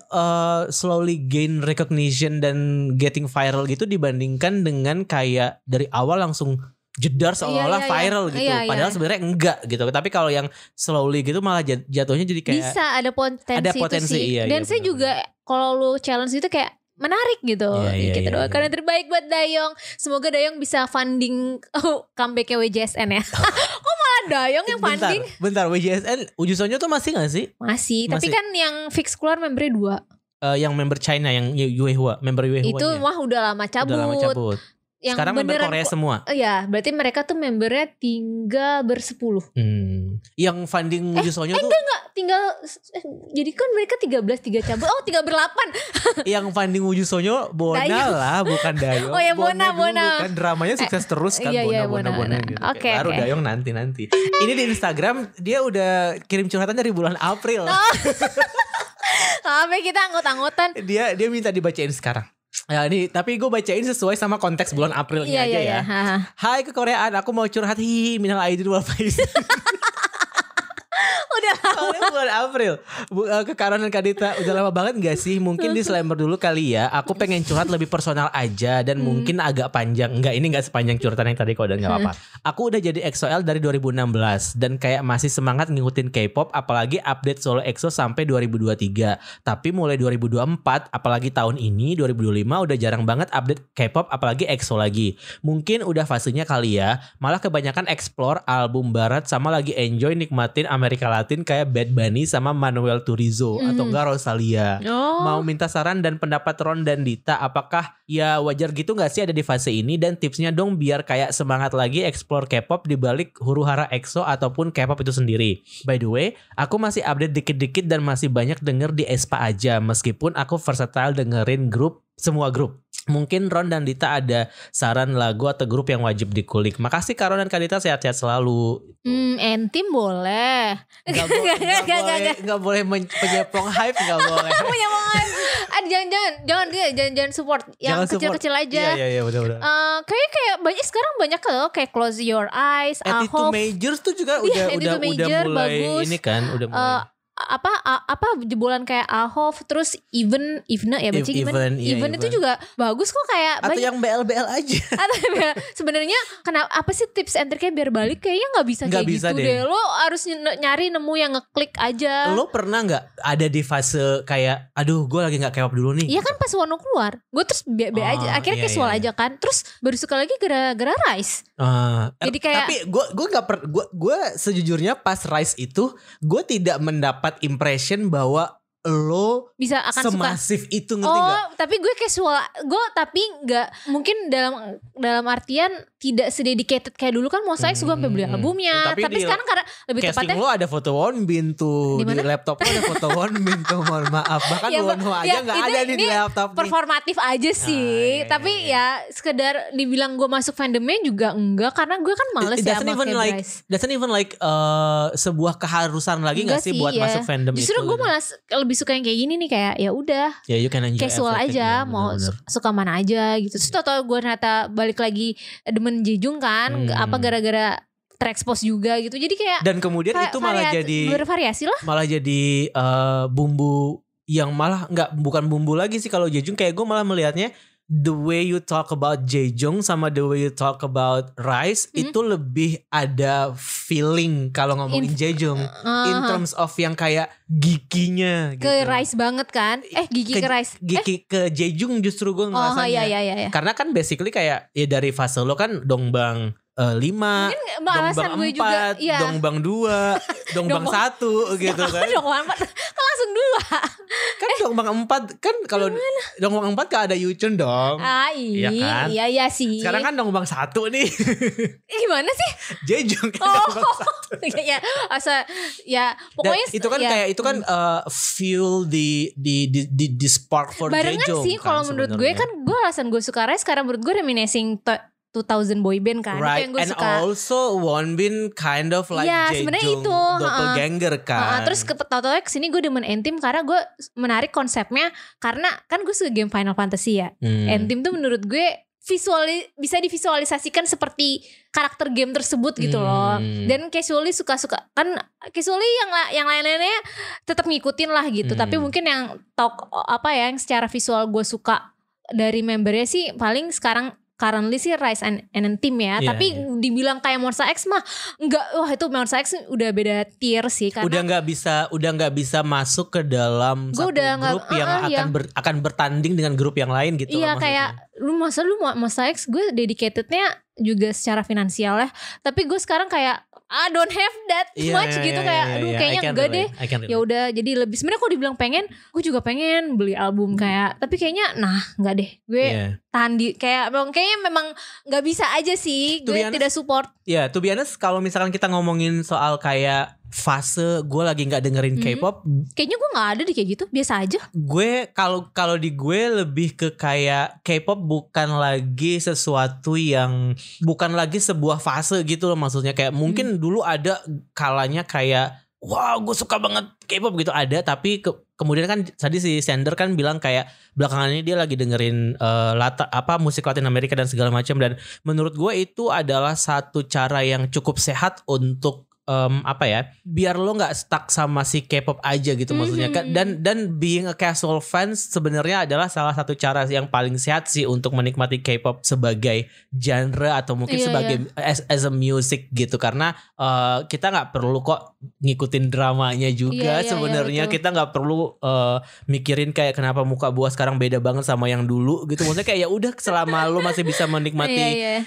slowly gain recognition dan getting viral gitu dibandingkan dengan kayak dari awal langsung jedar seolah-olah viral gitu. Padahal sebenarnya enggak gitu. Tapi kalau yang slowly gitu malah jatuhnya jadi kayak bisa ada potensi itu sih. Dan saya bener. juga kalau lu challenge itu kayak menarik gitu. Gitu doang. Karena terbaik buat Dayong. Semoga Dayong bisa funding comeback-nya WJSN ya. Kok malah Dayong yang funding? Bentar WJSN Ujusonyo tuh masih gak sih? Masih. Tapi kan yang fix keluar membernya 2. Yang member China yang Yuehua, member Yuehua. Itu mah udah lama cabut. Yang sekarang member Korea semua. Iya, berarti mereka tuh membernya tinggal ber-10. Yang funding Ujusonyo tuh enggak, tinggal jadi kan mereka 13 3 cabut. Oh, tinggal ber-8. Yang funding Ujusonyo Bona lah, bukan Dayong. Oh ya Bona. Kan dramanya sukses terus kan Bona gitu. Baru Dayong nanti. Ini di Instagram dia udah kirim curhatan dari bulan April. Sampai kita anggot-anggotan. Dia minta dibacain sekarang. Ya ini tapi gue bacain sesuai sama konteks bulan Aprilnya aja ya. Hai kekoreaan, aku mau curhat minal aidin wal faizin. Udah soalnya bulan April ke Karan dan Kadita udah lama banget gak sih? Mungkin disclaimer dulu kali ya. Aku pengen curhat lebih personal aja dan mungkin agak panjang. Enggak, ini gak sepanjang curhatan yang tadi kok, dan gak apa-apa. Aku udah jadi EXO-L dari 2016 dan kayak masih semangat ngikutin K-pop, apalagi update solo EXO sampai 2023. Tapi mulai 2024 apalagi tahun ini 2025 udah jarang banget update K-pop apalagi EXO lagi. Mungkin udah fasenya kali ya. Malah kebanyakan explore album barat sama lagi enjoy nikmatin Amerika Latin kayak Bad Bunny sama Manuel Turizo atau enggak Rosalia. Mau minta saran dan pendapat Ron dan Dita, apakah ya wajar gitu gak sih ada di fase ini, dan tipsnya dong biar kayak semangat lagi explore K-pop dibalik huru-hara EXO ataupun K-pop itu sendiri. By the way, aku masih update dikit-dikit dan masih banyak denger di Aespa aja, meskipun aku versatile dengerin semua grup. Mungkin Ron dan Dita ada saran lagu atau grup yang wajib dikulik. Makasih Kak Ron dan Kak Dita, sehat-sehat selalu. Entim boleh. Gak boleh penyepong hype, gak boleh. Jangan support yang kecil-kecil aja. Iya benar. Kayak banyak sekarang banyak loh, kayak Close Your Eyes, Attitude Majors tuh juga udah mulai bagus. Ini kan udah mulai. Apa jebolan kayak Ahov, terus Even ya baca gimana? Even itu juga bagus kok, kayak atau yang BL aja. Sebenarnya kenapa, apa sih tips and triknya biar balik? Kayaknya nggak bisa gitu deh. Lo harus nyari nemu yang ngeklik aja. Lo pernah nggak ada di fase kayak aduh gue lagi nggak K-pop dulu nih? Iya kan pas Wano keluar, gue terus aja akhirnya casual aja kan. Terus baru suka lagi gara-gara Rise. Jadi kayak tapi gue sejujurnya pas Rise itu gue tidak mendapat impression bahwa lo bisa akan semasif suka. Itu ngerti gak? Tapi gue casual, tapi nggak mungkin dalam artian tidak sededicated kayak dulu kan. Mosaic gue sampai beli albumnya. Tapi sekarang karena lebih tepatnya lo ada foto Wonbin tuh di laptop lo, ada foto Wonbin tuh. Mohon maaf, bahkan Wonho aja nggak ada nih di laptop. Performatif aja sih. Tapi ya sekedar dibilang gue masuk fandomnya juga enggak, karena gue kan males ya sama K-Bryce. Doesn't even like sebuah keharusan lagi nggak sih buat masuk fandom itu? Justru gue malas lebih suka yang kayak gini nih, kayak ya udah casual aja, mau suka mana aja gitu. Terus tau gue ternyata balik lagi demen Jejung kan, apa gara-gara terekspos juga gitu. Jadi kayak dan kemudian itu malah jadi bervariasi lah. Malah jadi bumbu yang malah bukan bumbu lagi sih kalau Jejung. Kayak gue malah melihatnya the way you talk about Jejong sama the way you talk about Rise itu lebih ada feeling kalau ngomongin Jejong in terms of yang kayak giginya gitu. Ke Rise banget kan? Gigi ke Rise. Gigi ke Jejong justru gue ngerasanya. Iya. Karena kan basically kayak ya dari fase lo kan Dongbang 5, Dongbang 4, Dongbang 2, Dongbang 1 gitu kan. Dongbang 4 langsung 2. Kan Dongbang 4 kan kalau Dongbang 4 gak ada Yuchun dong. Iya kan? Iya sih. Sekarang kan Dongbang 1 nih. Gimana sih? Jejong kan Dongbang 1. Ya, pokoknya dan itu kan kayak itu kan fuel the spark for barengan Jejong. Barengan sih kalau menurut gue kan, gue alasan gue suka Rise karena menurut gue reminiscing 2000 boyband kan, right. Itu yang gue and suka. And also Wonbin kind of like Jejong doppelganger kan. Terus tau-tau kesini gue demen Entim karena gue menarik konsepnya, karena kan gue suka game Final Fantasy ya. Entim tuh menurut gue bisa divisualisasikan seperti karakter game tersebut gitu loh. Dan casually suka-suka kan, casually yang lain-lainnya tetap ngikutin lah gitu. Tapi mungkin yang yang secara visual gue suka dari membernya sih paling sekarang currently sih Rise and Team ya. Tapi dibilang kayak Monsta X mah enggak. Wah itu Monsta X udah beda tier sih karena udah nggak bisa masuk ke dalam satu grup yang akan bertanding dengan grup yang lain gitu. Iya kayak lu Monsta X gue dedicatednya juga secara finansial ya. Tapi gue sekarang kayak I don't have that much gitu kayak aduh kayaknya enggak deh. Ya udah jadi lebih sebenarnya kalau dibilang pengen, gue juga pengen beli album kayak tapi kayaknya enggak deh. Gue tahan kayaknya memang enggak bisa aja sih. Gue tidak support. Ya, to be honest kalau misalkan kita ngomongin soal kayak fase gue lagi nggak dengerin K-pop, kayaknya gue nggak ada di kayak gitu, biasa aja. Gue kalau di gue lebih ke kayak K-pop bukan lagi sesuatu yang bukan lagi sebuah fase gitu loh, maksudnya kayak mungkin dulu ada kalanya kayak wah gue suka banget K-pop gitu ada, tapi kemudian kan tadi si Sander kan bilang kayak belakangan ini dia lagi dengerin musik Latin Amerika dan segala macam, dan menurut gue itu adalah satu cara yang cukup sehat untuk biar lo nggak stuck sama si K-pop aja gitu maksudnya kan, dan being a casual fans sebenarnya adalah salah satu cara yang paling sehat sih untuk menikmati K-pop sebagai genre atau mungkin sebagai as a music gitu, karena kita nggak perlu kok ngikutin dramanya juga sebenarnya, kita nggak perlu mikirin kayak kenapa muka Boa sekarang beda banget sama yang dulu gitu, maksudnya kayak ya udah selama lo masih bisa menikmati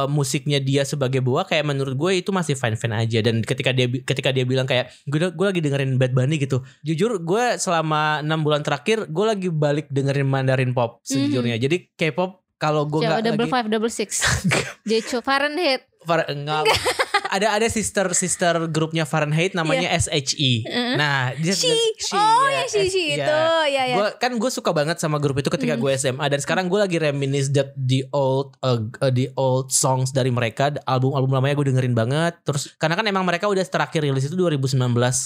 musiknya dia sebagai Boa, kayak menurut gue itu masih fine aja. Dan ketika dia bilang kayak gue lagi dengerin Bad Bunny gitu, jujur gue selama 6 bulan terakhir gue lagi balik dengerin Mandarin Pop sejujurnya. Jadi K-pop kalau gue nggak lagi 556 Jecho Fahrenheit ada sister grupnya Fahrenheit namanya SHE. Nah, dia itu ya. Gue suka banget sama grup itu ketika gue SMA, dan sekarang gue lagi reminisce the old songs dari mereka, album lamanya gue dengerin banget. Terus karena kan emang mereka udah terakhir rilis itu 2019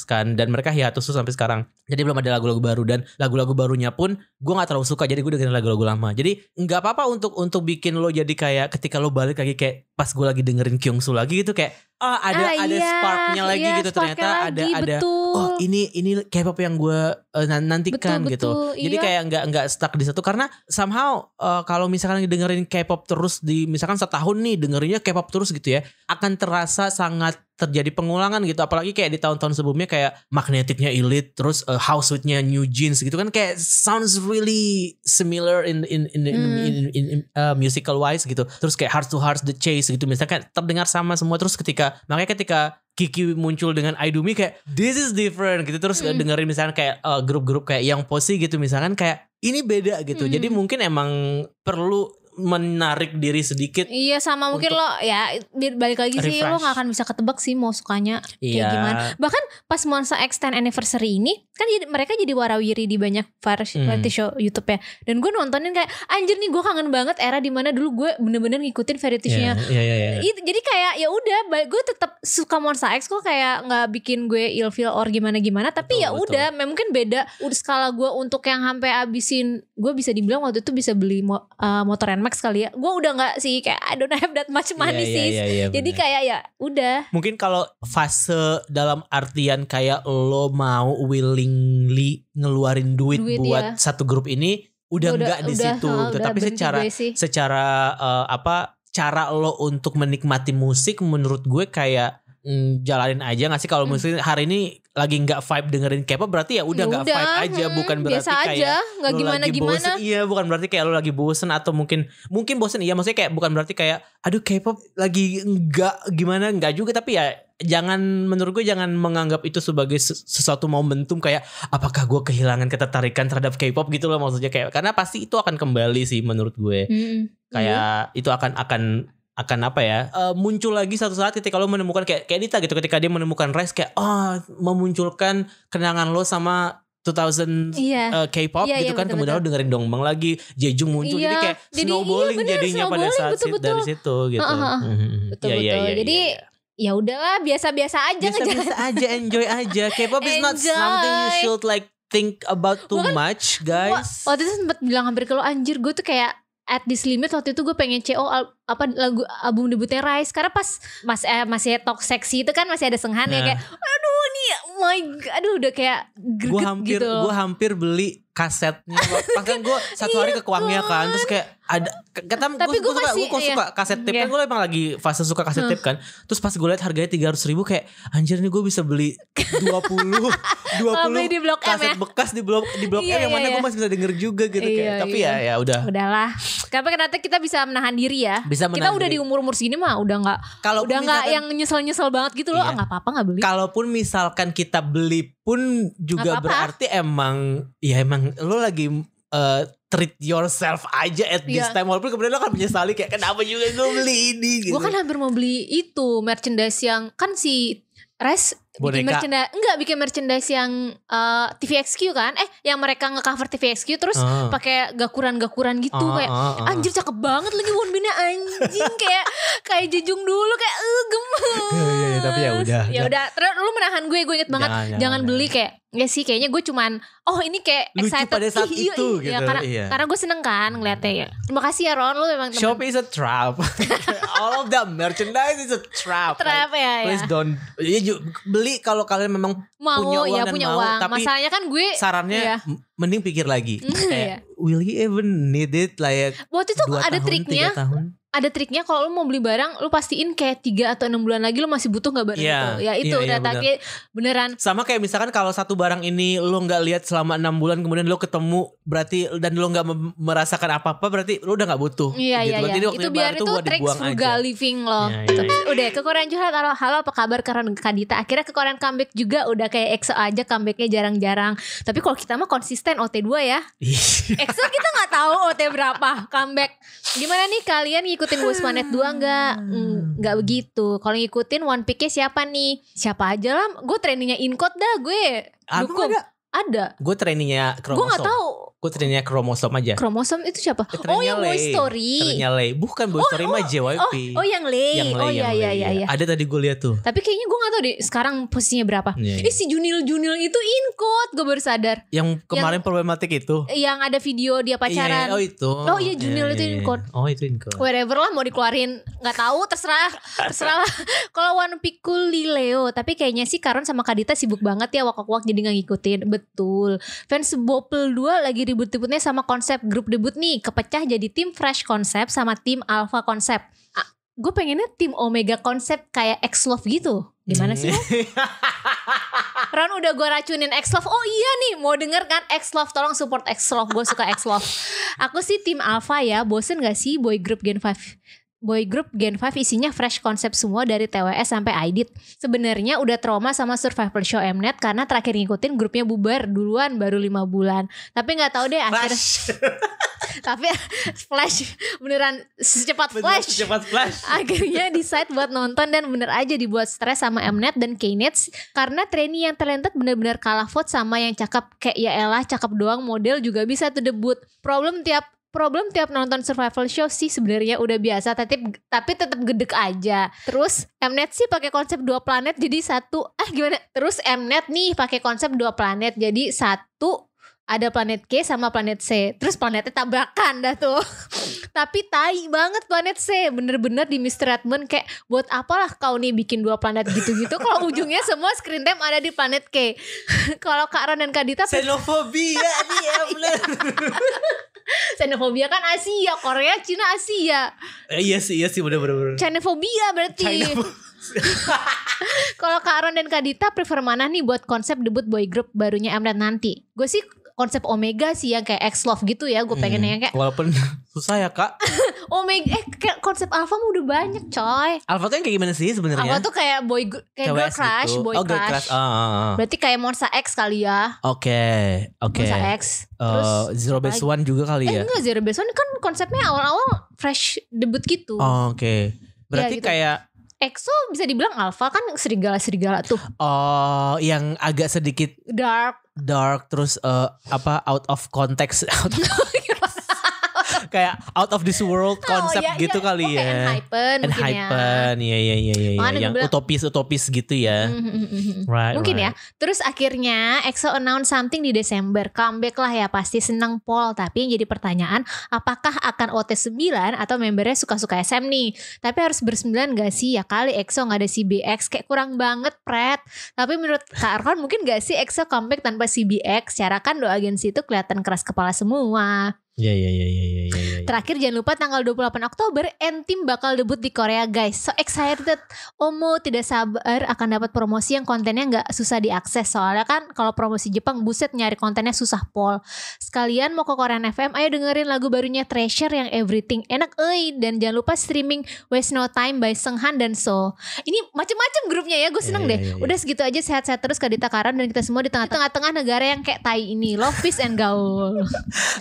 kan, dan mereka hiatus tuh sampai sekarang. Jadi belum ada lagu-lagu baru, dan lagu-lagu barunya pun gue nggak terlalu suka. Jadi gue dengerin lagu-lagu lama. Jadi nggak apa-apa untuk bikin lo jadi kayak ketika lo balik lagi kayak pas gue lagi dengerin Kyungsoo lagi gitu kayak ada sparknya lagi gitu, ternyata ada oh ini K-pop yang gue nantikan gitu. Jadi kayak nggak stuck di satu, karena somehow kalau misalkan dengerin K-pop terus di misalkan setahun nih dengerinnya K-pop terus gitu ya, akan terasa sangat terjadi pengulangan gitu, apalagi kayak di tahun-tahun sebelumnya kayak Magnetic-nya Elite, terus House With-nya New Jeans gitu kan, kayak sounds really similar in musical wise gitu. Terus kayak Heart to Heart The Chase gitu misalnya kayak terdengar sama semua. Terus ketika Kiki muncul dengan Aidumi kayak this is different gitu. Terus dengerin misalnya kayak grup-grup kayak Young Posse gitu misalkan kayak ini beda gitu. Jadi mungkin emang perlu menarik diri sedikit. Iya, sama mungkin lo ya balik lagi sih, lo gak akan bisa ketebak sih mau sukanya kayak gimana. Bahkan pas Monsta X 10 Anniversary ini kan mereka jadi warawiri di banyak variety show YouTube ya. Dan gue nontonin kayak anjir nih, gue kangen banget era dimana dulu gue bener-bener ngikutin variety show-nya. Jadi kayak ya udah, gue tetap suka Monsta X kok, kayak nggak bikin gue ilfeel or gimana. Tapi ya udah, mungkin beda. Udah skala gue untuk yang sampai abisin, gue bisa dibilang waktu itu bisa beli motor Max kali ya. Gue udah nggak sih, kayak I don't have that much money sih. Jadi kayak ya udah. Mungkin kalau fase dalam artian kayak lo mau willingly ngeluarin duit buat satu grup ini udah nggak di situ. Tetapi secara cara lo untuk menikmati musik menurut gue kayak jalanin aja nggak sih. Kalau misalnya hari ini lagi nggak vibe dengerin K-pop, berarti ya udah nggak vibe aja, bukan berarti kayak nggak gimana. Iya, bukan berarti kayak lo lagi bosen atau mungkin bosen. Iya, maksudnya kayak bukan berarti kayak aduh K-pop lagi nggak juga. Tapi ya menurut gue jangan menganggap itu sebagai sesuatu momentum kayak apakah gue kehilangan ketertarikan terhadap K-pop gitu loh, maksudnya kayak karena pasti itu akan kembali sih menurut gue. Kayak itu akan muncul lagi satu saat ketika lo menemukan kayak Dita gitu, ketika dia menemukan Rise kayak memunculkan kenangan lo sama 2000 K-pop gitu kan, kemudian lo dengerin Dongbang lagi, Jejung muncul, jadi kayak snowballing jadinya pada saat dari situ gitu. Betul. Jadi ya udahlah, biasa-biasa aja, enjoy aja. K-pop is not something you should like think about too much, guys. Waktu itu sempet bilang hampir ke lo, anjir gue tuh kayak At This Limit waktu itu gue pengen CO lagu album debutnya Rise, karena pas masih Talk Sexy itu kan masih ada Seunghan ya, kayak aduh nih my god, aduh udah kayak greget gitu. Gue hampir beli kasetnya. Pas kan gue satu hari ke Kwangya kan, terus kayak ada tapi gue suka kaset tape kan, gue emang lagi fase suka kaset tape kan. Terus pas gue liat harganya 300.000 kayak anjir nih gue bisa beli 20 di Blok M kaset ya? Bekas di Blok M yang mana gue masih bisa denger juga gitu kayak. Tapi ya udahlah. Karena ternyata kita bisa menahan diri ya. Kita udah di umur segini mah udah nggak yang nyesel banget gitu loh. Nggak apa-apa nggak beli. Kalaupun misalkan kita beli pun juga berarti emang lo lagi treat yourself aja at this time, walaupun kemudian lo kan menyesali kayak kenapa juga gue beli ini gitu. Gue kan hampir mau beli itu merchandise yang kan si Res bikin merchandise yang TVXQ kan, yang mereka nge-cover TVXQ terus pakai gakuran gitu kayak anjir cakep banget lagi Wonbinnya anjing kayak Jejung dulu kayak gemes. Tapi ya udah. Terus lu menahan gue inget banget jangan beli kayak ya sih kayaknya gue cuman ini kayak lucu excited pada saat itu gitu. Ya, karena gue seneng kan ngeliatnya ya. Terima kasih ya Ron, lu memang Shopee is a trap. All of that merchandise is a trap. Please don't beli kalau kalian memang punya uang. Tapi masalahnya kan gue sarannya mending pikir lagi. Kayak will you even need it like waktu itu ada triknya. 3 tahun. Ada triknya kalau lu mau beli barang, lu pastiin kayak 3 atau 6 bulan lagi lu masih butuh gak barang itu. Ya itu data beneran. Sama kayak misalkan kalau satu barang ini lu gak lihat selama 6 bulan kemudian lu ketemu berarti dan lu gak merasakan apa-apa berarti lu udah gak butuh. Iya. Itu biar itu trik frugal living loh. Udah ke Korean Curhat, halo apa kabar Karon Kadita. Akhirnya ke Korean comeback juga udah kayak EXO aja comebacknya jarang-jarang. Tapi kalau kita mah konsisten OT2 ya. EXO kita gak tahu OT berapa comeback. Gimana nih kalian ngikutin Boys Planet 2 enggak begitu. Kalau ngikutin One Pick-nya siapa nih? Siapa aja lah. Gue trainingnya Incode dah gue. Dukung. Ada. Gue trainingnya Kromosom. Gue gak tahu. Gue trainingnya Kromosom aja. Kromosom itu siapa? Yang Boy Story. Trainingnya Lay. Bukan Boy Story mah JYP. Yang Lay. Iya. Ada tadi gue lihat tuh. Tapi kayaknya gue gak tahu deh sekarang posisinya berapa. Si Junil itu Incode. Gue baru sadar. Yang kemarin problematik itu. Yang ada video dia pacaran. Itu. Junil itu Incode. Itu Incode. Whatever lah mau dikeluarin. Gak tahu terserah lah. Kalau One Pick Leo. Tapi kayaknya sih Karon sama Kadita sibuk banget ya wak-wak jadi gak ngikutin. Betul. Fans Bopel 2 lagi ribut-ributnya sama konsep grup debut nih, kepecah jadi tim Fresh Concept sama tim Alpha Concept. Gue pengennya tim Omega Concept kayak X-Love gitu. Gimana sih? Ron udah gue racunin X-Love. Oh iya nih mau denger kan X-Love, tolong support X-Love. Gue suka X-Love. Aku sih tim Alpha ya. Bosen gak sih boy group Gen 5? Boy group Gen 5 isinya fresh konsep semua dari TWS sampai IDIT. Sebenarnya udah trauma sama survival show Mnet karena terakhir ngikutin grupnya bubar duluan baru 5 bulan. Tapi gak tahu deh akhir. Tapi Flash beneran secepat Flash. Akhirnya decide buat nonton dan bener aja dibuat stres sama Mnet dan K-Nets karena trainee yang talented bener-bener kalah vote sama yang cakep. Kayak ya elah cakep doang model juga bisa tuh debut. Problem tiap nonton survival show sih sebenarnya udah biasa tapi tetap gedek aja. Terus Mnet sih pakai konsep 2 planet jadi satu. Gimana? Terus Mnet nih pakai konsep 2 planet jadi satu. Ada planet K sama planet C. Terus planetnya tabrakan dah tuh. Tapi tai banget planet C. Bener-bener di mistreatment kayak buat apalah kau nih bikin 2 planet gitu-gitu kalau ujungnya semua screen time ada di planet K. Kalau Kak Ron dan Kak Dita xenofobia nih ya bener. Xenofobia kan Asia, Korea, Cina, Asia. Iya sih bener-bener. Xenofobia berarti. Kalau Kak Ron dan Kak Dita prefer mana nih buat konsep debut boy group barunya Mnet nanti? Gue sih konsep Omega sih yang kayak X-Love gitu ya. Gue pengen yang kayak walaupun susah ya Kak. Omega kayak konsep Alpha mah udah banyak coy. Alpha tuh yang kayak gimana sih sebenarnya? Alpha tuh kayak girl crush gitu. Boy crush. Berarti kayak Monsta X kali ya. Oke. Monsta X. Terus Zero Base One juga kali ya. Enggak, Zero Base One kan konsepnya awal-awal fresh debut gitu. Oke. Berarti ya, gitu. Kayak EXO bisa dibilang alpha kan serigala-serigala tuh. Oh, yang agak sedikit dark terus out of context. kayak out of this world konsep gitu kali ya. Enhypen iya yang utopis gitu ya. Right, mungkin ya. Terus akhirnya EXO announce something di Desember. Comeback lah ya, pasti seneng Paul. Tapi yang jadi pertanyaan, apakah akan OT9 atau membernya suka-suka SM nih? Tapi harus bersembilan gak sih? Ya kali EXO gak ada CBX, kayak kurang banget Pret. Tapi menurut Kak Arkan mungkin gak sih EXO comeback tanpa CBX? Secara kan do agensi itu kelihatan keras kepala semua. Iya. Terakhir jangan lupa tanggal 28 Oktober N-Team bakal debut di Korea guys. So excited. Omo tidak sabar akan dapat promosi yang kontennya gak susah diakses. Soalnya kan kalau promosi Jepang buset nyari kontennya susah Pol. Sekalian mau ke Korean FM, ayo dengerin lagu barunya Treasure yang Everything. Enak euy. Dan jangan lupa streaming Waste No Time by Seunghan dan So. Ini macem-macem grupnya ya, gue seneng deh. Udah segitu aja, sehat-sehat terus Kak Dita Karan dan kita semua di tengah-tengah negara yang kayak tai ini. Love, peace and gaul.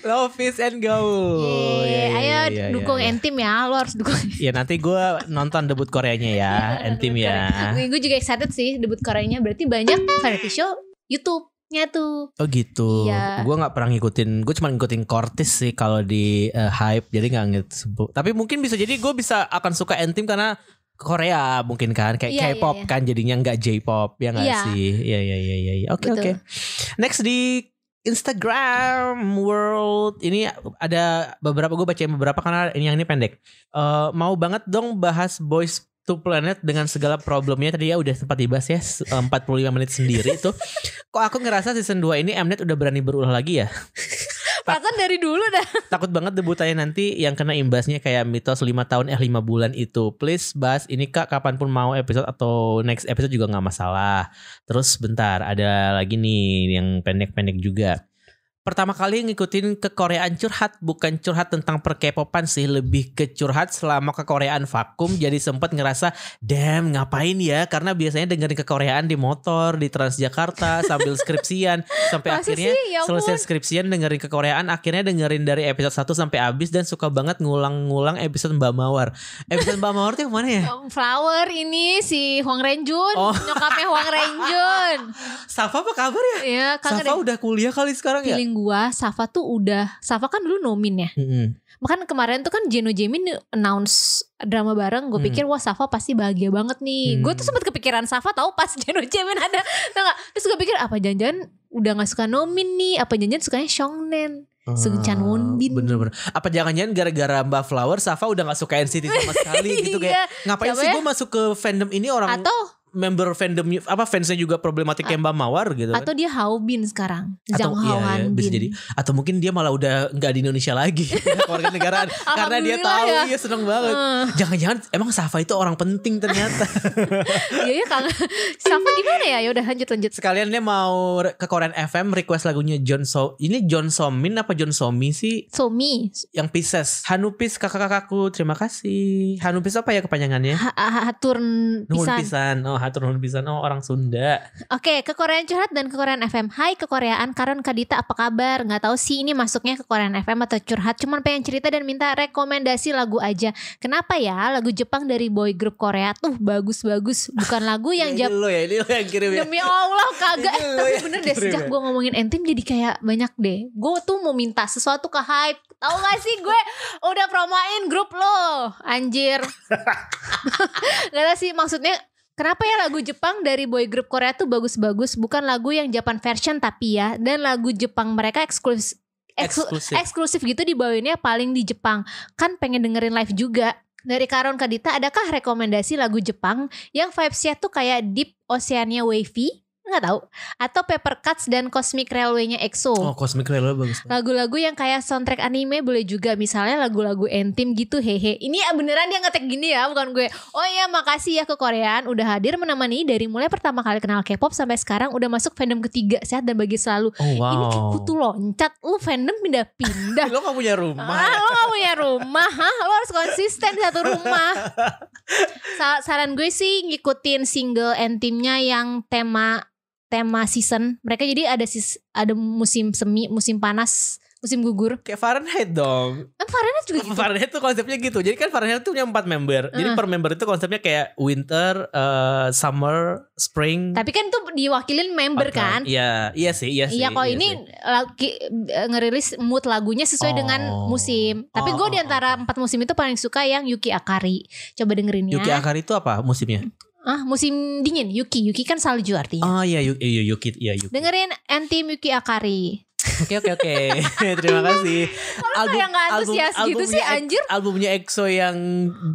Love, peace and gaul. Ayo dukung N-Team ya, lo harus dukung. Ya nanti gue nonton debut Koreanya ya, N-Team ya. Gue juga excited sih debut Koreanya, berarti banyak variety show YouTube-nya tuh. Oh gitu. Iya. Gue nggak pernah ngikutin, gue cuma ngikutin Cortis sih kalau di Hype, jadi nggak ngerti. Tapi mungkin bisa jadi gue akan suka N-Team karena Korea mungkin kan, kayak K-pop kan jadinya nggak J-pop ya nggak sih? Iya. Oke. Next di Instagram World ini ada beberapa, gue bacain beberapa karena ini pendek. Mau banget dong bahas Boys to Planet dengan segala problemnya. Tadi ya udah sempat dibahas ya 45 menit sendiri tuh. Kok aku ngerasa season 2 ini Mnet udah berani berulah lagi ya? Perasaan dari dulu dah. Takut banget debutannya nanti yang kena imbasnya kayak mitos 5 tahun 5 bulan itu. Please bahas ini Kak, kapanpun mau episode atau next episode juga gak masalah. Terus bentar, ada lagi nih yang pendek-pendek juga. Pertama kali ngikutin kekoreaan curhat, bukan curhat tentang per-K-popan sih, lebih ke curhat selama kekoreaan vakum. Jadi sempet ngerasa damn ngapain ya, karena biasanya dengerin kekoreaan di motor, di Transjakarta sambil skripsian. Sampai akhirnya selesai skripsian dengerin kekoreaan, akhirnya dengerin dari episode 1 sampai habis dan suka banget ngulang-ngulang episode Mbak Mawar. Episode Mbak Mawar tuh yang mana ya? Flower ini si Hwang Renjun, nyokapnya Hwang Renjun. Safa apa kabar ya? Iya, Safa udah kuliah kali sekarang ya? Gua Safa tuh Safa kan dulu nomin ya. Bahkan kemarin tuh kan Jeno Jaemin announce drama bareng. Gue pikir wah Safa pasti bahagia banget nih. Gue tuh sempat kepikiran Safa tahu pas Jeno Jaemin ada. Terus gue pikir apa jangan-jangan udah gak suka nomin nih, apa jangan-jangan sukanya Seongnen, Seungchan Wonbin. Bener-bener. Apa jangan-jangan gara-gara Mbak Flower Safa udah gak suka NCT sama sekali gitu kayak ngapain sih gue masuk ke fandom ini orang atau member fandom apa fansnya juga problematik kayak Mbak Mawar gitu atau dia Haobin sekarang Zhang Haohan bisa jadi, atau mungkin dia malah udah nggak di Indonesia lagi keluarga negaraan karena dia tahu ya seneng banget. Jangan-jangan emang Safa itu orang penting ternyata. Iya Kang Safa gimana ya? Yaudah lanjut sekalian dia mau ke Korean FM request lagunya ini John Somin apa John Somi sih? Somi yang Pisces. Hanupis kakak-kakakku, terima kasih. Hanupis apa ya kepanjangannya? Haturn pisan. Hatur nuhun pisan, orang Sunda. Oke, ke Korean Curhat dan ke Korean FM. Hai kekoreaan, Karen Kadita apa kabar? Gak tahu sih ini masuknya ke Korean FM atau curhat. Cuman pengen cerita dan minta rekomendasi lagu aja. Kenapa ya lagu Jepang dari boy group Korea tuh bagus-bagus. Bukan lagu yang ini lo yang kirim ya. Demi Allah kagak. Tapi bener deh sejak gue ngomongin N-Team jadi kayak banyak deh. Gue tuh mau minta sesuatu ke Hype. Tahu gak sih gue udah promoin grup lo. Anjir. Gak tau sih maksudnya. Kenapa ya lagu Jepang dari boy group Korea tuh bagus-bagus. Bukan lagu yang Japan version tapi ya. Dan lagu Jepang mereka eksklusif gitu dibawainnya paling di Jepang. Kan pengen dengerin live juga. Dari Karon Kadita, adakah rekomendasi lagu Jepang yang vibes-nya tuh kayak Deep Oceania Wavy? Nggak tahu. Atau Paper Cuts dan Cosmic Railway-nya EXO. Oh, Cosmic Railway bagus. Lagu-lagu yang kayak soundtrack anime boleh juga. Misalnya lagu-lagu N-Team gitu, hehe. Ini beneran dia ngetek gini ya, bukan gue. Oh iya, makasih ya ke Koreaan udah hadir menemani dari mulai pertama kali kenal K-pop sampai sekarang udah masuk fandom ketiga. Sehat dan bahagia selalu. Oh, wow. Ini kayak kutu loncat. Lu fandom pindah-pindah. Lo gak punya rumah. Lo gak punya rumah. Lo harus konsisten di satu rumah. Saran gue sih ngikutin single N-Teamnya yang tema season mereka, jadi ada musim semi, musim panas, Musim gugur. Kayak Fahrenheit dong. Fahrenheit juga gitu. Fahrenheit tuh konsepnya gitu. Jadi kan Fahrenheit tuh punya 4 member. Jadi per member itu konsepnya kayak winter, summer, spring. Tapi kan tuh diwakilin member kan. Iya sih. Iya kalau ini ngerilis mood lagunya sesuai dengan musim. Tapi gue diantara 4 musim itu paling suka yang Yuki Akari. Coba dengerin ya. Yuki Akari itu apa musimnya? Musim dingin. Yuki kan salju artinya. Oh iya Yuki. Dengerin Anthem Yuki Akari. Oke. Terima kasih. Album yang gak antusias gitu sih anjir. Albumnya EXO yang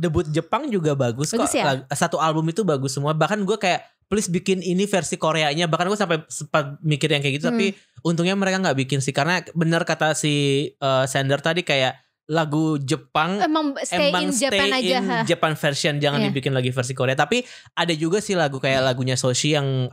debut Jepang juga bagus kok. Ya? Satu album itu bagus semua. Bahkan gue kayak please bikin ini versi Koreanya. Bahkan gue sampai sempat mikir yang kayak gitu. Tapi untungnya mereka gak bikin sih. Karena bener kata si Sander tadi kayak lagu Jepang emang stay in Japan version. Jangan dibikin lagi versi Korea. Tapi ada juga sih lagu kayak lagunya Soshi yang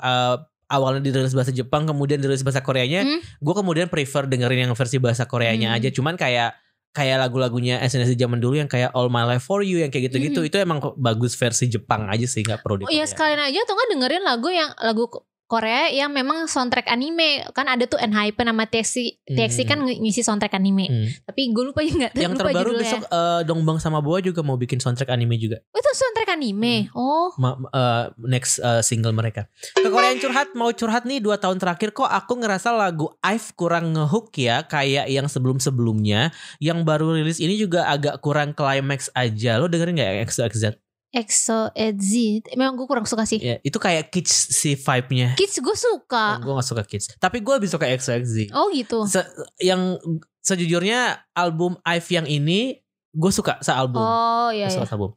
awalnya dirilis bahasa Jepang kemudian dirilis bahasa Koreanya. Gue kemudian prefer dengerin yang versi bahasa Koreanya aja. Cuman kayak lagu-lagunya SNSD zaman dulu yang kayak All My Life For You yang kayak gitu-gitu itu emang bagus versi Jepang aja sih, gak perlu di Korea. Iya sekalian aja atau gak dengerin lagu Korea yang memang soundtrack anime. Kan ada tuh Enhypen sama TXT kan ngisi soundtrack anime. Tapi gue lupa ya yang lupa terbaru judulnya. Besok Dongbang sama Boa juga mau bikin soundtrack anime juga. Itu soundtrack anime. Next single mereka. Ke Korean curhat, mau curhat nih 2 tahun terakhir kok aku ngerasa lagu IVE kurang ngehook ya kayak yang sebelum-sebelumnya. Yang baru rilis ini juga agak kurang climax aja. Lo dengerin gak EXO-XZ? EXO-EXZ memang gue kurang suka sih. Ya, itu kayak kids si vibe-nya. Kids gue suka. Gue gak suka kids. Tapi gue lebih suka EXO-EXZ. Oh gitu. Yang sejujurnya album IVE yang ini gue suka sealbum. Oh iya. Album.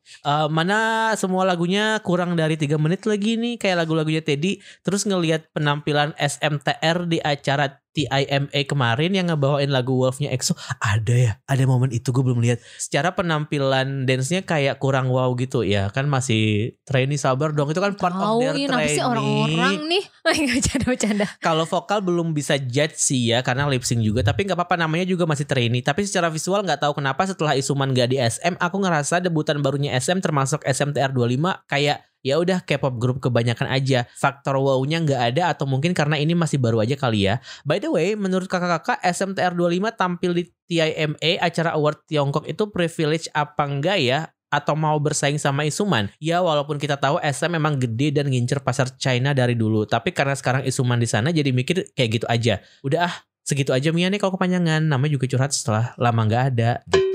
Mana semua lagunya kurang dari 3 menit lagi nih kayak lagu-lagunya Teddy. Terus ngelihat penampilan SMTR di acara TIMA kemarin yang ngebawain lagu Wolf-nya EXO, ada momen itu gue belum lihat. Secara penampilan dance-nya kayak kurang wow gitu ya, kan masih trainee, sabar dong, itu kan part of their training. Kenapa sih orang-orang nih bercanda. Kalau vokal belum bisa judge sih ya karena lip sync juga, tapi nggak apa-apa, namanya juga masih trainee. Tapi secara visual nggak tahu kenapa setelah Isuman gak di SM, aku ngerasa debutan barunya SM termasuk SMTR 25 kayak ya udah K-pop grup kebanyakan aja. Faktor wow-nya nggak ada atau mungkin karena ini masih baru aja kali ya. By the way, menurut kakak-kakak SMTR 25 tampil di TIMA acara award Tiongkok itu privilege apa enggak ya? Atau mau bersaing sama Isuman? Ya walaupun kita tahu SM memang gede dan ngincer pasar China dari dulu. Tapi karena sekarang Isuman di sana jadi mikir kayak gitu aja. Udah segitu aja Mia nih kalau kepanjangan. Namanya juga curhat setelah lama nggak ada gitu.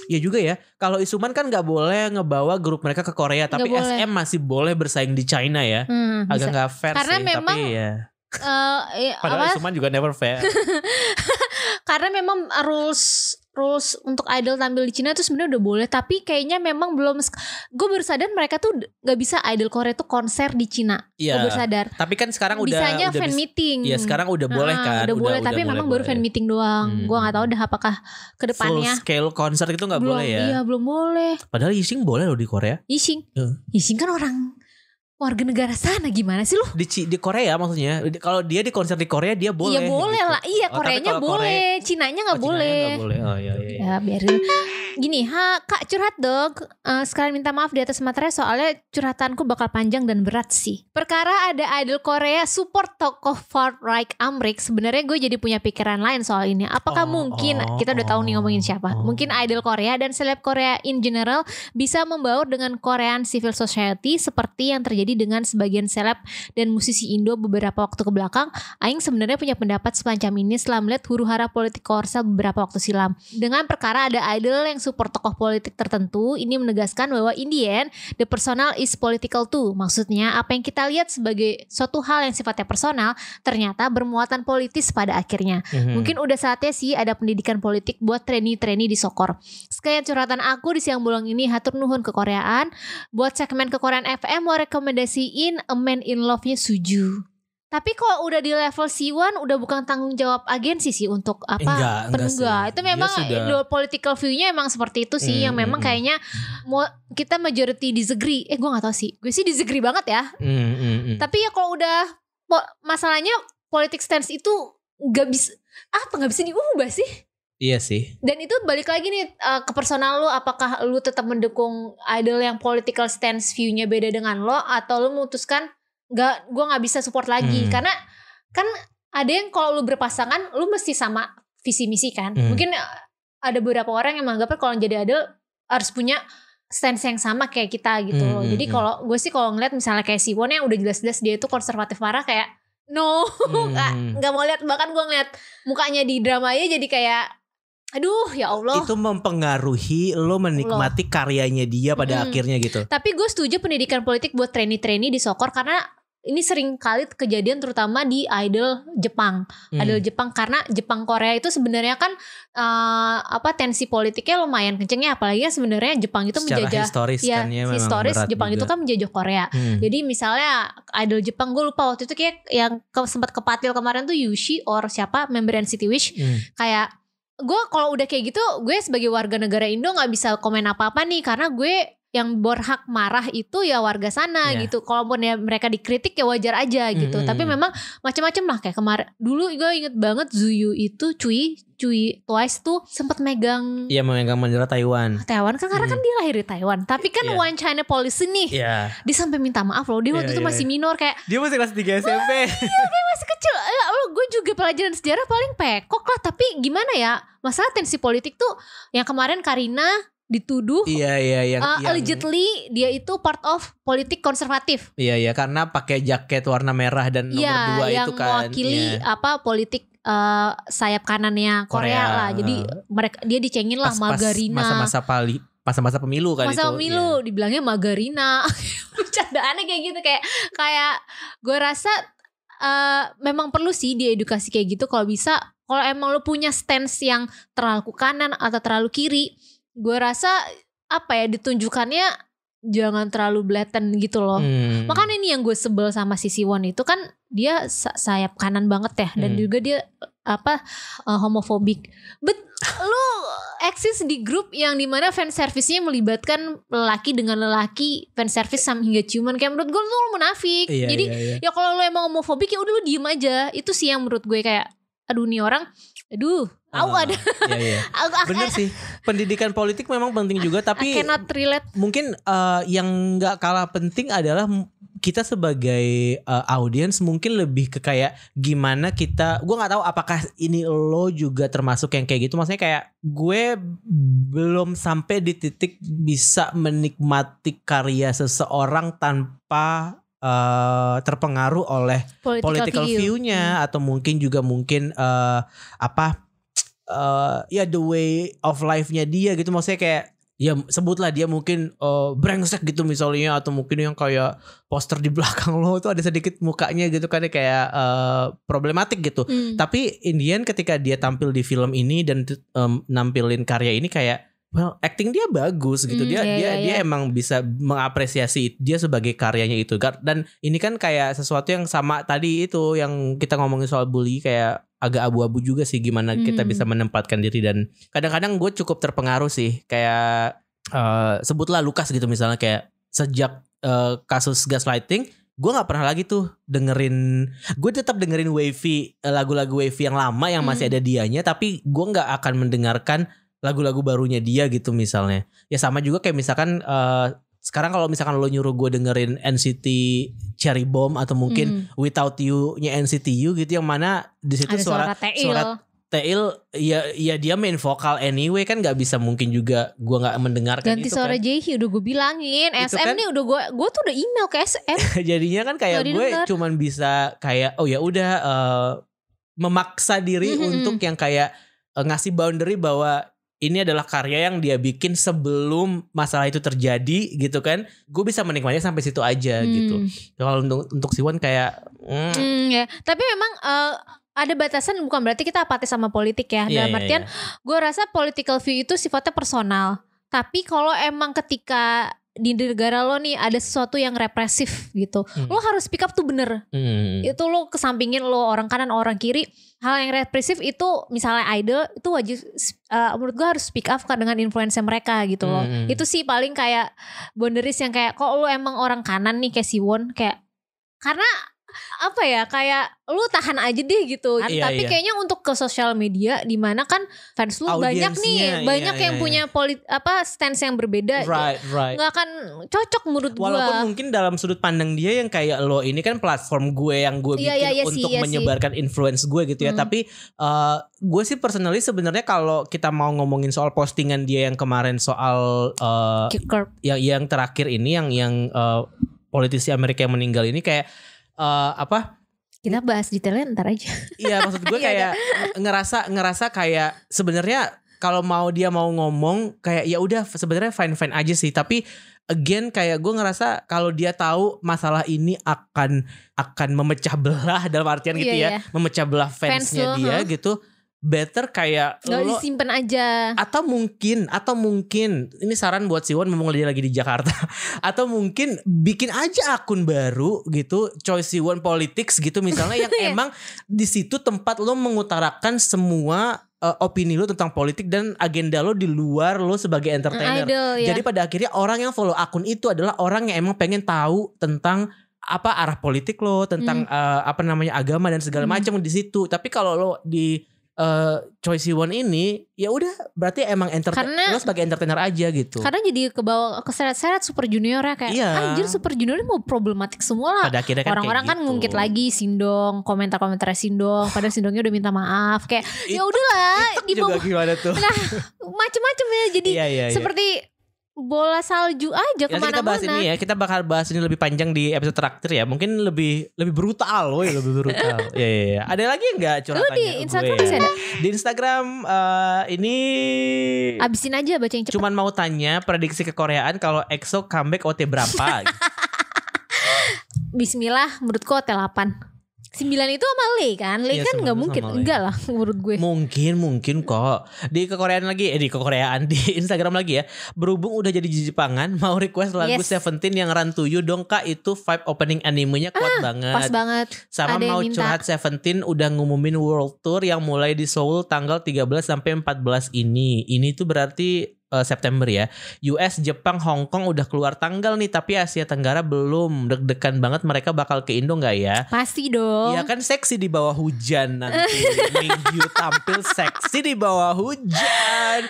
Ya juga ya, kalau Isuman kan gak boleh ngebawa grup mereka ke Korea, tapi SM masih boleh bersaing di China ya. Agak gak fair karena sih, memang, tapi ya padahal Isuman juga never fair. Karena memang rules untuk idol tampil di Cina itu sebenarnya udah boleh, tapi kayaknya memang belum. Gue baru sadar mereka tuh gak bisa idol Korea tuh konser di Cina. Iya. Gue baru sadar. Tapi kan sekarang bisanya fan meeting. Iya sekarang udah boleh kan. Udah boleh, tapi memang baru fan meeting doang. Gue nggak tahu deh apakah kedepannya full scale konser itu nggak boleh ya. Iya belum boleh. Padahal Yixing boleh loh di Korea. Yixing kan orang warga negara sana, gimana sih lu? Di Korea maksudnya. Kalau dia di konser di Korea dia boleh. Iya boleh gitu lah. Iya Koreanya boleh. Cinanya gak boleh. Oh iya. Ya biarin. Gini, Kak curhat dong. Sekalian minta maaf di atas materi soalnya curhatanku bakal panjang dan berat sih. Perkara ada idol Korea support tokoh far-right Amrik. Sebenarnya gue jadi punya pikiran lain soal ini. Apakah mungkin kita udah tahu nih ngomongin siapa? Mungkin idol Korea dan seleb Korea in general bisa membaur dengan Korean civil society seperti yang terjadi dengan sebagian seleb dan musisi Indo beberapa waktu ke belakang. Aing sebenarnya punya pendapat semacam ini setelah melihat huru-hara politik Korsel beberapa waktu silam. Dengan perkara ada idol yang support tokoh politik tertentu, ini menegaskan bahwa in the end, the personal is political too. Maksudnya apa yang kita lihat sebagai suatu hal yang sifatnya personal, ternyata bermuatan politis pada akhirnya. Mungkin udah saatnya sih ada pendidikan politik buat trainee-trainee di Sokor. Sekian curhatan aku di siang bolong ini, hatur nuhun kekoreaan. Buat segmen kekoreaan FM mau rekomendasiin A Man in Love-nya Suju. Tapi kalau udah di level C1 udah bukan tanggung jawab agensi sih untuk apa penenggak. Itu memang political view-nya emang seperti itu sih yang memang kayaknya kita majority disagree. Gue gak tahu sih. Gue sih disagree banget ya. Tapi ya kalau udah masalahnya politik stance itu gak bisa diubah sih. Iya sih. Dan itu balik lagi nih ke personal lu, apakah lu tetap mendukung idol yang political stance view-nya beda dengan lo, atau lu memutuskan gue nggak bisa support lagi. Karena kan ada yang kalau lu berpasangan lu mesti sama visi misi kan. Mungkin ada beberapa orang yang menganggapnya kalau jadi idol harus punya stance yang sama kayak kita gitu loh. Jadi kalau gue sih kalau ngeliat misalnya kayak Siwon yang udah jelas-jelas dia itu konservatif parah, kayak no, nggak mau lihat. Bahkan gue ngeliat mukanya di dramanya jadi kayak aduh ya Allah. Itu mempengaruhi lo menikmati karyanya dia pada akhirnya gitu. Tapi gue setuju pendidikan politik buat trainee-trainee di Sokor, karena ini sering kali kejadian terutama di idol Jepang. Idol Jepang, karena Jepang Korea itu sebenarnya kan tensi politiknya lumayan kenceng ya, apalagi sebenarnya Jepang itu secara menjajah historis kan ya, historis Jepang juga. itu kan menjajah Korea. Jadi misalnya idol Jepang, gue lupa waktu itu kayak yang sempat kepatil kemarin tuh Yushi or siapa member NCT Wish. Kayak gue kalau udah kayak gitu, gue sebagai warga negara Indo nggak bisa komen apa-apa nih, karena gue yang berhak marah itu ya warga sana gitu. Kalaupun ya mereka dikritik ya wajar aja gitu. Tapi memang macam-macam lah, kayak kemarin dulu gue inget banget Zuyu itu Cui Twice tuh sempat megang bendera Taiwan kan, karena kan dia lahir di Taiwan. Tapi kan One China policy nih. Dia sampai minta maaf loh. Dia waktu itu masih minor, kayak dia masih kelas 3 SMP. Kayak masih kecil. Gue juga pelajaran sejarah paling pekok lah. Tapi gimana ya, masalah tensi politik tuh yang kemarin Karina dituduh yang allegedly dia itu part of politik konservatif. Karena pakai jaket warna merah dan nomor 2 itu kan yang mewakili politik sayap kanannya Korea lah. Jadi dia dicengin lah Margarina. Masa-masa pemilu kan itu. Masa pemilu dibilangnya Margarina. Bercandaannya kayak gitu, kayak gue rasa memang perlu sih diedukasi kayak gitu. Kalau bisa, kalau emang lo punya stance yang terlalu kanan atau terlalu kiri, gue rasa ditunjukkannya jangan terlalu blatant gitu loh. Makanya ini yang gue sebel sama si Siwon itu kan, dia sayap kanan banget ya, dan juga dia homofobik. But lu eksis di grup yang dimana fan service-nya melibatkan lelaki dengan lelaki, fan service sama hingga ciuman, kayak menurut gue lu munafik. Jadi ya kalau lu emang homofobik ya udah lu diem aja. Itu sih yang menurut gue kayak aduh nih orang, ada. Bener sih, pendidikan politik memang penting juga, tapi I cannot relate. Mungkin yang nggak kalah penting adalah kita sebagai audiens mungkin lebih ke kayak gimana kita. Gue nggak tahu apakah ini lo juga termasuk yang kayak gitu. Maksudnya kayak gue belum sampai di titik bisa menikmati karya seseorang tanpa terpengaruh oleh political view-nya atau mungkin the way of life-nya dia gitu. Maksudnya kayak ya sebutlah dia mungkin brengsek gitu misalnya, atau mungkin yang kayak poster di belakang lo tuh ada sedikit mukanya gitu kan, kayak problematik gitu. Tapi Indian ketika dia tampil di film ini dan nampilin karya ini kayak acting dia bagus gitu. Dia emang bisa mengapresiasi dia sebagai karyanya itu. Dan ini kan kayak sesuatu yang sama tadi itu yang kita ngomongin soal bully, kayak agak abu-abu juga sih gimana kita bisa menempatkan diri. Dan kadang-kadang gue cukup terpengaruh sih, kayak sebutlah Lukas gitu misalnya, kayak sejak kasus gaslighting gue nggak pernah lagi tuh gue tetap dengerin wavy, lagu-lagu wavy yang lama yang masih ada dianya, tapi gue nggak akan mendengarkan lagu-lagu barunya dia gitu misalnya. Ya sama juga kayak misalkan sekarang kalau misalkan lo nyuruh gue dengerin NCT Cherry Bomb atau mungkin Without You-nya NCT U gitu, yang mana di situ suara Tail ya dia main vokal anyway kan, nggak bisa mungkin juga gue nggak mendengarkan. Ganti itu suara kan. Jaehyun udah gue bilangin itu SM kan, nih udah gue tuh udah email ke SM. Jadinya kan kayak gue cuman bisa kayak memaksa diri untuk yang kayak ngasih boundary bahwa ini adalah karya yang dia bikin sebelum masalah itu terjadi gitu kan. Gue bisa menikmatinya sampai situ aja gitu. Kalau untuk Siwon kayak ya. Tapi memang ada batasan, bukan berarti kita apatis sama politik ya. Dalam artian gue rasa political view itu sifatnya personal. Tapi kalau emang ketika di negara lo nih ada sesuatu yang represif gitu, lo harus speak up tuh bener. Itu lo kesampingin lo orang kanan orang kiri, hal yang represif itu misalnya idol itu wajib menurut gue harus speak up dengan influence mereka gitu loh. Itu sih paling kayak boundaries yang kayak kalau lo emang orang kanan nih kayak Siwon, kayak karena apa ya, kayak lu tahan aja deh gitu. Tapi kayaknya untuk ke sosial media di mana kan fans lu banyak nih, banyak yang punya stance yang berbeda. Right. Nggak akan cocok menurut gue. Walaupun mungkin dalam sudut pandang dia yang kayak lo ini kan platform gue yang gue bikin untuk menyebarkan influence gue gitu ya. Tapi gue sih personally sebenarnya kalau kita mau ngomongin soal postingan dia yang kemarin soal yang terakhir ini yang politisi Amerika yang meninggal ini kayak kita bahas detailnya ntar aja. Iya, maksud gue kayak ngerasa kayak sebenarnya kalau dia mau ngomong kayak ya udah sebenarnya fine aja sih, tapi again kayak gue ngerasa kalau dia tahu masalah ini akan memecah belah dalam artian gitu memecah belah fansnya dia gitu. Better kayak lo disimpan aja. Atau mungkin ini saran buat Siwon memang dia lagi di Jakarta. Atau mungkin bikin aja akun baru gitu, Choice Siwon Politics gitu misalnya, yang emang di situ tempat lo mengutarakan semua opini lo tentang politik dan agenda lo di luar lo sebagai entertainer. Jadi pada akhirnya orang yang follow akun itu adalah orang yang emang pengen tahu tentang arah politik lo, tentang agama dan segala macam di situ. Tapi kalau lo di Choi Siwon ini ya udah berarti emang lo sebagai entertainer aja gitu. Karena jadi kebawa keseret-seret Super Junior ya kayak anjir Super Junior mau problematik semua lah. Kan orang-orang kan ngungkit lagi Sindong, komentar-komentar Sindong, padahal Sindongnya udah minta maaf kayak ya udahlah juga gimana tuh. Nah, macem-macem ya jadi seperti bola salju aja kemana-mana. Kita bakal bahas ini lebih panjang di episode terakhir ya. Mungkin lebih brutal, lebih brutal. Ya. Ada lagi nggak curhatannya? Lu di Instagram masih ada? Di Instagram ini abisin aja baca yang cepat. Cuman mau tanya prediksi kekoreaan kalau EXO comeback OT berapa? Bismillah, menurutku OT 8. 9 itu sama Lee kan? Lee kan gak mungkin. Enggak lah menurut gue. Mungkin kok. Di kekoreaan lagi di Instagram lagi ya. Berhubung udah jadi Jepangan, mau request lagu Seventeen yang Run to You dong kak. Itu vibe opening animenya kuat banget. Pas banget. Sama mau curhat Seventeen udah ngumumin world tour yang mulai di Seoul tanggal 13 sampai 14 ini. Ini tuh berarti September ya. US, Jepang, Hong Kong udah keluar tanggal nih, tapi Asia Tenggara belum. Deg-degan banget mereka bakal ke Indo gak ya? Pasti dong. Ya kan seksi di bawah hujan nanti. Minggu tampil seksi di bawah hujan.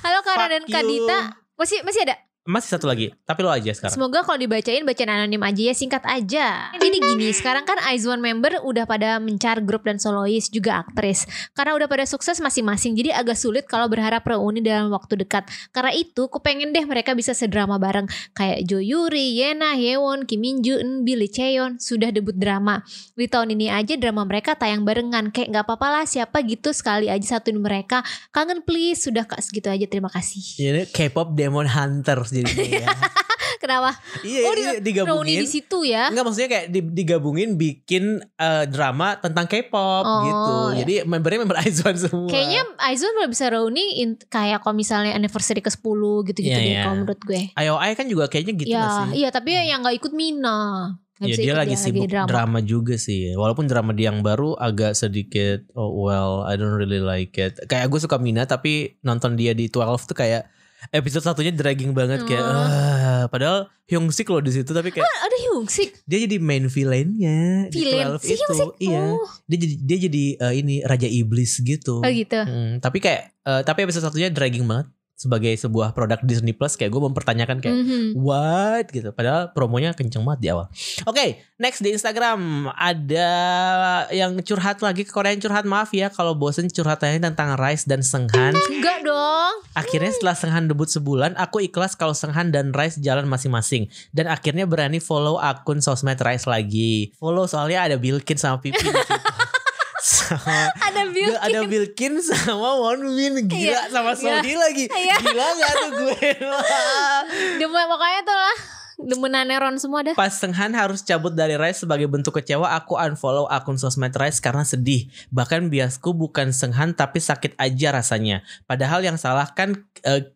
Halo Kara dan Kadita. Masih ada? Masih satu lagi, tapi lo aja sekarang. Semoga kalau dibacain bacaan anonim aja ya, singkat aja. Jadi gini, sekarang kan IZ*ONE member udah pada mencar grup dan solois juga aktris. Karena udah pada sukses masing-masing, jadi agak sulit kalau berharap reuni dalam waktu dekat. Karena itu, aku pengen deh mereka bisa sedrama bareng. Kayak Jo Yuri, Yena, Hyeon, Kim Min Joo, Billy Cheon sudah debut drama. Di tahun ini aja drama mereka tayang barengan. Kayak gak apa-apa lah siapa gitu sekali aja satuin mereka. Kangen please, sudah kak segitu aja, terima kasih. Ini K-pop Demon Hunters jadinya ya. Kenapa? Iya, digabungin di situ ya. Enggak, maksudnya kayak digabungin bikin drama tentang K-pop gitu. Iya. Jadi member IZ*ONE semua. Kayaknya IZ*ONE belum bisa reuni kayak kalau misalnya anniversary ke-10 gitu-gitu deh kalau menurut gue. IOI kan juga kayaknya gitu gak sih? Iya, tapi yang gak ikut Mina. Ya dia lagi sibuk drama juga sih. Walaupun drama dia yang baru agak sedikit I don't really like it. Kayak gue suka Mina, tapi nonton dia di 12 tuh kayak episode satunya dragging banget kayak padahal Hyungsik loh di situ, tapi kayak ada Hyungsik. Dia jadi main villainnya di 12 si itu. Hyungsik? Iya. Dia jadi ini raja iblis gitu. Oh gitu. Tapi kayak tapi episode satunya dragging banget. Sebagai sebuah produk Disney Plus kayak gue mempertanyakan kayak what gitu, padahal promonya kenceng banget di awal. Oke, next di Instagram ada yang curhat lagi ke Korean. Curhat, maaf ya kalau bosen curhatannya tentang Rise dan Seunghan. Enggak dong. Akhirnya setelah Seunghan debut sebulan, aku ikhlas kalau Seunghan dan Rise jalan masing-masing, dan akhirnya berani follow akun sosmed Rise lagi. Follow soalnya ada Bilkin sama Pipi di situ. Ada Bilkin sama Wonbin. Gila, sama Sodi lagi. Gila gak tuh gue? Makanya tuh lah demenannya Ron semua dah. Pas Seunghan harus cabut dari Rise sebagai bentuk kecewa, aku unfollow akun sosmed Rise karena sedih. Bahkan biasku bukan Seunghan tapi sakit aja rasanya. Padahal yang salah kan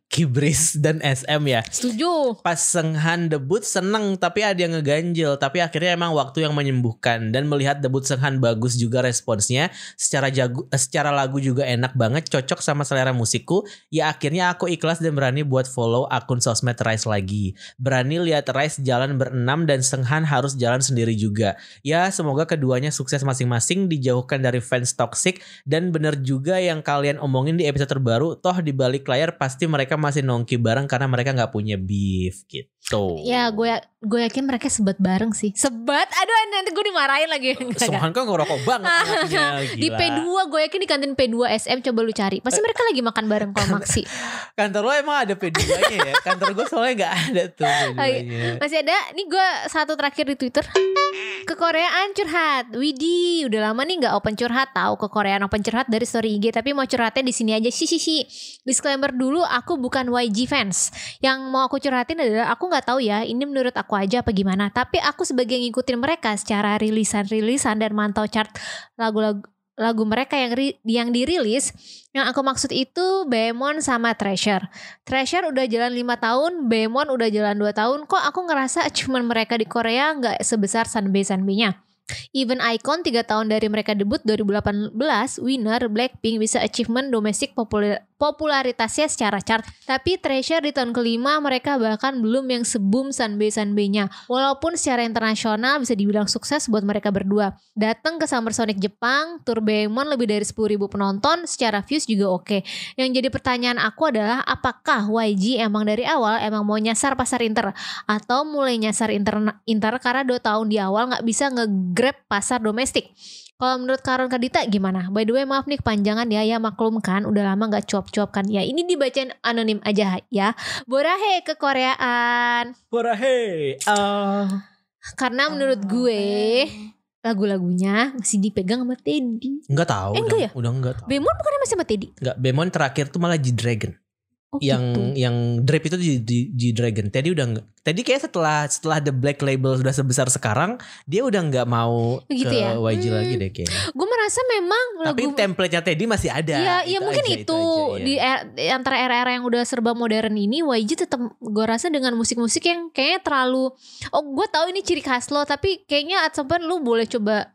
Kibris dan SM ya. Setuju. Pas Seunghan debut seneng tapi ada yang ngeganjel. Tapi akhirnya emang waktu yang menyembuhkan. Dan melihat debut Seunghan bagus juga responsnya. Secara lagu juga enak banget. Cocok sama selera musikku. Ya akhirnya aku ikhlas dan berani buat follow akun sosmed Rise lagi. Berani lihat Rise jalan berenam dan Seunghan harus jalan sendiri juga. Ya semoga keduanya sukses masing-masing. Dijauhkan dari fans toxic. Dan bener juga yang kalian omongin di episode terbaru. Toh di balik layar pasti mereka masih nongki bareng karena mereka nggak punya beef gitu. Ya gue yakin mereka sebat bareng sih. Sebat? Aduh nanti gue dimarahin lagi. Seunghan kan ngerokok banget anaknya, gila. Di P2 gue yakin di kantin P2 SM coba lu cari. Pasti mereka lagi makan bareng kalau Maxi. Kantor lo emang ada P2-nya ya? Kantor gue soalnya gak ada tuh P2-nya. Masih ada. Nih gue satu terakhir di Twitter. Kekoreaan curhat. Widih, udah lama nih gak open curhat. Tahu kekoreaan open curhat dari story IG. Tapi mau curhatnya di sini aja. Disclaimer dulu, aku bukan YG fans. Yang mau aku curhatin adalah aku gak tahu ya, ini menurut aku aja apa gimana. Tapi aku sebagai ngikutin mereka secara rilisan dan mantau chart lagu mereka yang dirilis. Yang aku maksud itu Baemon sama Treasure. Treasure udah jalan 5 tahun, Baemon udah jalan 2 tahun. Kok aku ngerasa achievement mereka di Korea gak sebesar Sanbe-nya. Even Icon 3 tahun dari mereka debut 2018, Winner, Blackpink bisa achievement domestik popularitasnya secara chart. Tapi Treasure di tahun kelima mereka bahkan belum yang seboom Sanbe-nya. Walaupun secara internasional bisa dibilang sukses buat mereka berdua. Datang ke Summer Sonic Jepang, tour Baemon lebih dari 10.000 penonton, secara views juga oke. Yang jadi pertanyaan aku adalah apakah YG emang dari awal emang mau nyasar pasar inter atau mulai nyasar inter karena 2 tahun di awal gak bisa nge-grab pasar domestik. Kalau menurut Karon Kadita gimana? By the way maaf nih kepanjangan ya maklum kan udah lama gak cuap-cuap kan ya. Ini dibacain anonim aja ya. Borahe kekoreaan. Borahe. Karena menurut gue lagu-lagunya masih dipegang sama Teddy. Enggak tahu. Enggak ya? Udah enggak tahu. Baemon bukannya masih sama Teddy? Enggak, Baemon terakhir tuh malah G-Dragon. Oh, yang gitu. Yang Drip itu di G-Dragon. Teddy udah enggak. Teddy kayak setelah The Black Label sudah sebesar sekarang, dia udah enggak mau gitu ke ya? YG lagi deh kayaknya. Gue merasa memang tapi template-nya Teddy masih ada. Iya mungkin itu di antara era-era yang udah serba modern ini YG tetap gue rasa dengan musik-musik yang kayaknya terlalu gue tahu ini ciri khas lo tapi kayaknya at some point lu boleh coba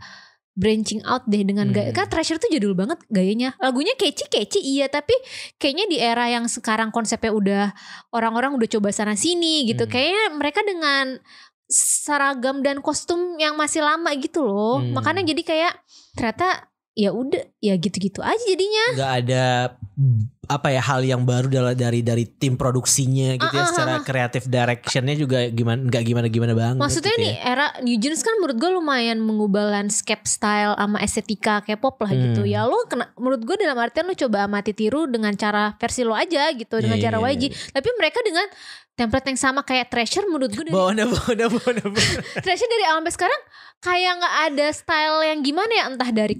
branching out deh dengan gaya. Kan Treasure tuh jadul banget gayanya. Lagunya catchy iya tapi kayaknya di era yang sekarang konsepnya udah orang-orang udah coba sana sini gitu. Kayaknya mereka dengan seragam dan kostum yang masih lama gitu loh. Makanya jadi kayak ternyata ya udah ya gitu-gitu aja jadinya. Gak ada hal yang baru dari tim produksinya gitu ya secara creative directionnya juga nggak gimana banget. Maksudnya gitu nih era New Jeans kan menurut gue lumayan mengubah landscape style sama estetika K-pop lah gitu ya. Lo menurut gue dalam artian lo coba amati tiru dengan cara versi lo aja gitu dengan cara YG. Tapi mereka dengan template yang sama kayak Treasure menurut gue dari Treasure dari awal sampai sekarang kayak nggak ada style yang gimana ya, entah dari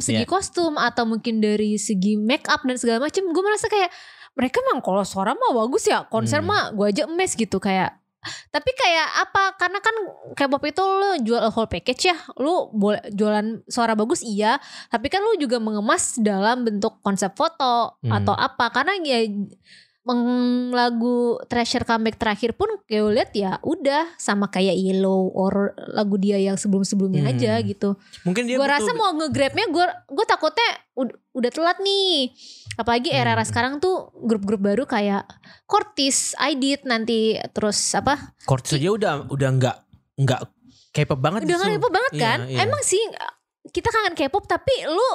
segi kostum atau mungkin dari segi make up dan segala macam. Gue merasa kayak mereka memang kalau suara mah bagus ya, konser mah gue aja emes gitu kayak. Tapi kayak apa? Karena kan K-pop itu lo jual a whole package ya. Lo boleh jualan suara bagus iya, tapi kan lo juga mengemas dalam bentuk konsep foto atau apa. Karena ya lagu Treasure comeback terakhir pun kayak lihat ya udah sama kayak Yellow or lagu dia yang sebelum-sebelumnya aja gitu. Mungkin dia gue rasa mau nge-grabnya gue takutnya udah telat nih. Apalagi era sekarang tuh grup-grup baru kayak Cortis, iDid nanti terus apa? Cortis aja udah nggak K-pop banget. Udah nggak K-pop banget kan? Iya. Emang sih kita kangen K-pop tapi lu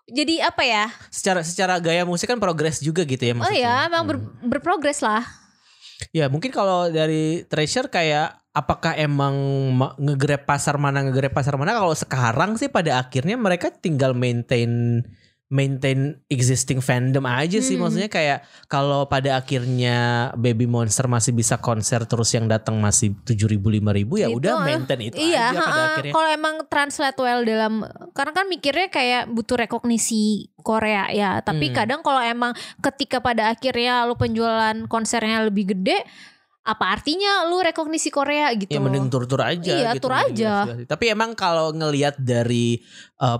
jadi apa ya? Secara gaya musik kan progres juga gitu ya maksudnya. Oh ya, emang berprogres lah. Ya mungkin kalau dari Treasure kayak apakah emang nge-grab pasar mana kalau sekarang sih pada akhirnya mereka tinggal maintain existing fandom aja sih. Maksudnya kayak kalau pada akhirnya Baby Monster masih bisa konser terus yang datang masih 7.000 5.000 ya udah maintain itu aja pada akhirnya. Kalau emang translate well dalam karena kan mikirnya kayak butuh rekognisi Korea ya. Tapi kadang kalau emang ketika pada akhirnya lu penjualan konsernya lebih gede, apa artinya lu rekognisi Korea gitu. Ya mending tur-tur aja. Iya gitu, tur aja. Tapi emang kalau ngelihat dari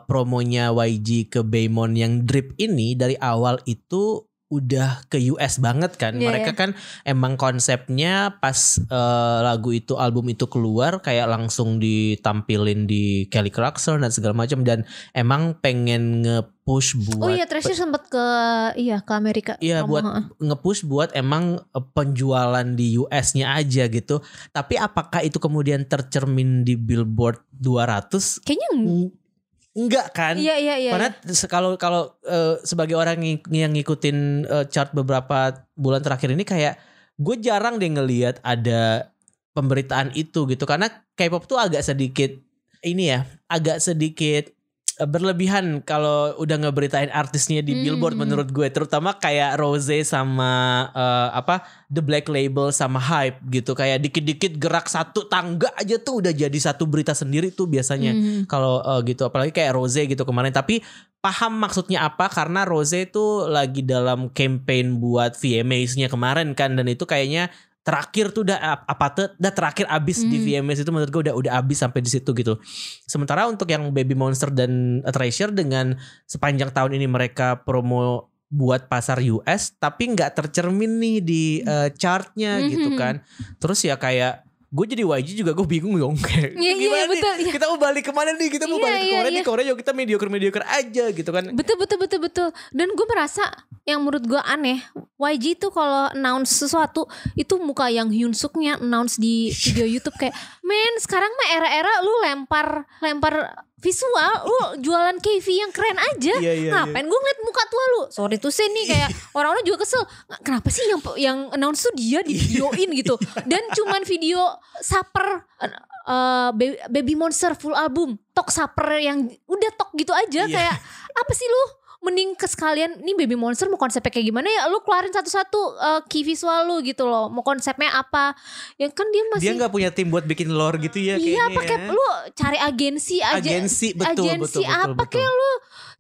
promonya YG ke Baemon yang Drip ini dari awal itu udah ke US banget kan. Mereka kan emang konsepnya pas lagu itu, album itu keluar kayak langsung ditampilin di Kelly Clarkson dan segala macam, dan emang pengen nge-push buat. Oh iya, Treasure sempat ke Amerika. Iya, buat nge-push buat emang penjualan di US-nya aja gitu. Tapi apakah itu kemudian tercermin di Billboard 200? Kayaknya enggak kan? Iya. Karena kalau sebagai orang yang ngikutin chart beberapa bulan terakhir ini, kayak gue jarang deh ngelihat ada pemberitaan itu gitu. Karena K-pop tuh agak sedikit berlebihan kalau udah ngeberitain artisnya di Billboard menurut gue, terutama kayak Rosé sama The Black Label sama Hype gitu, kayak dikit-dikit gerak satu tangga aja tuh udah jadi satu berita sendiri tuh biasanya kalau gitu, apalagi kayak Rosé gitu kemarin. Tapi paham maksudnya apa, karena Rosé tuh lagi dalam campaign buat VMAs-nya kemarin kan, dan itu kayaknya terakhir tuh udah terakhir abis di VMAs itu menurut gue udah abis sampai di situ gitu. Sementara untuk yang Baby Monster dan Treasure, dengan sepanjang tahun ini mereka promo buat pasar US tapi nggak tercermin nih di chartnya gitu kan. Terus ya kayak gue jadi YG juga gue bingung dong kayak gimana nih betul, kita mau balik kemana nih, kita mau balik ke Korea nih, Korea yuk kita mediocre aja gitu kan. Betul. Dan gue merasa yang menurut gue aneh, YG tuh kalau announce sesuatu itu muka yang Hyunsuknya announce di video YouTube kayak, men sekarang mah era-era lu lempar visual, lu jualan KV yang keren aja. Ngapain gue ngeliat muka tua lu? Sorry tuh sih nih, kayak orang-orang juga kesel. Kenapa sih yang announce tuh dia di videoin gitu? Dan cuman video Supper Baby Monster full album, tok Supper yang udah tok gitu aja. Kayak apa sih lu? Mending ke sekalian nih Baby Monster mau konsepnya kayak gimana ya, lu keluarin satu-satu key visual lu gitu loh, mau konsepnya apa ya kan. Dia nggak punya tim buat bikin lore gitu ya. Iya, pakai lu cari agensi betul. Apa kayak lu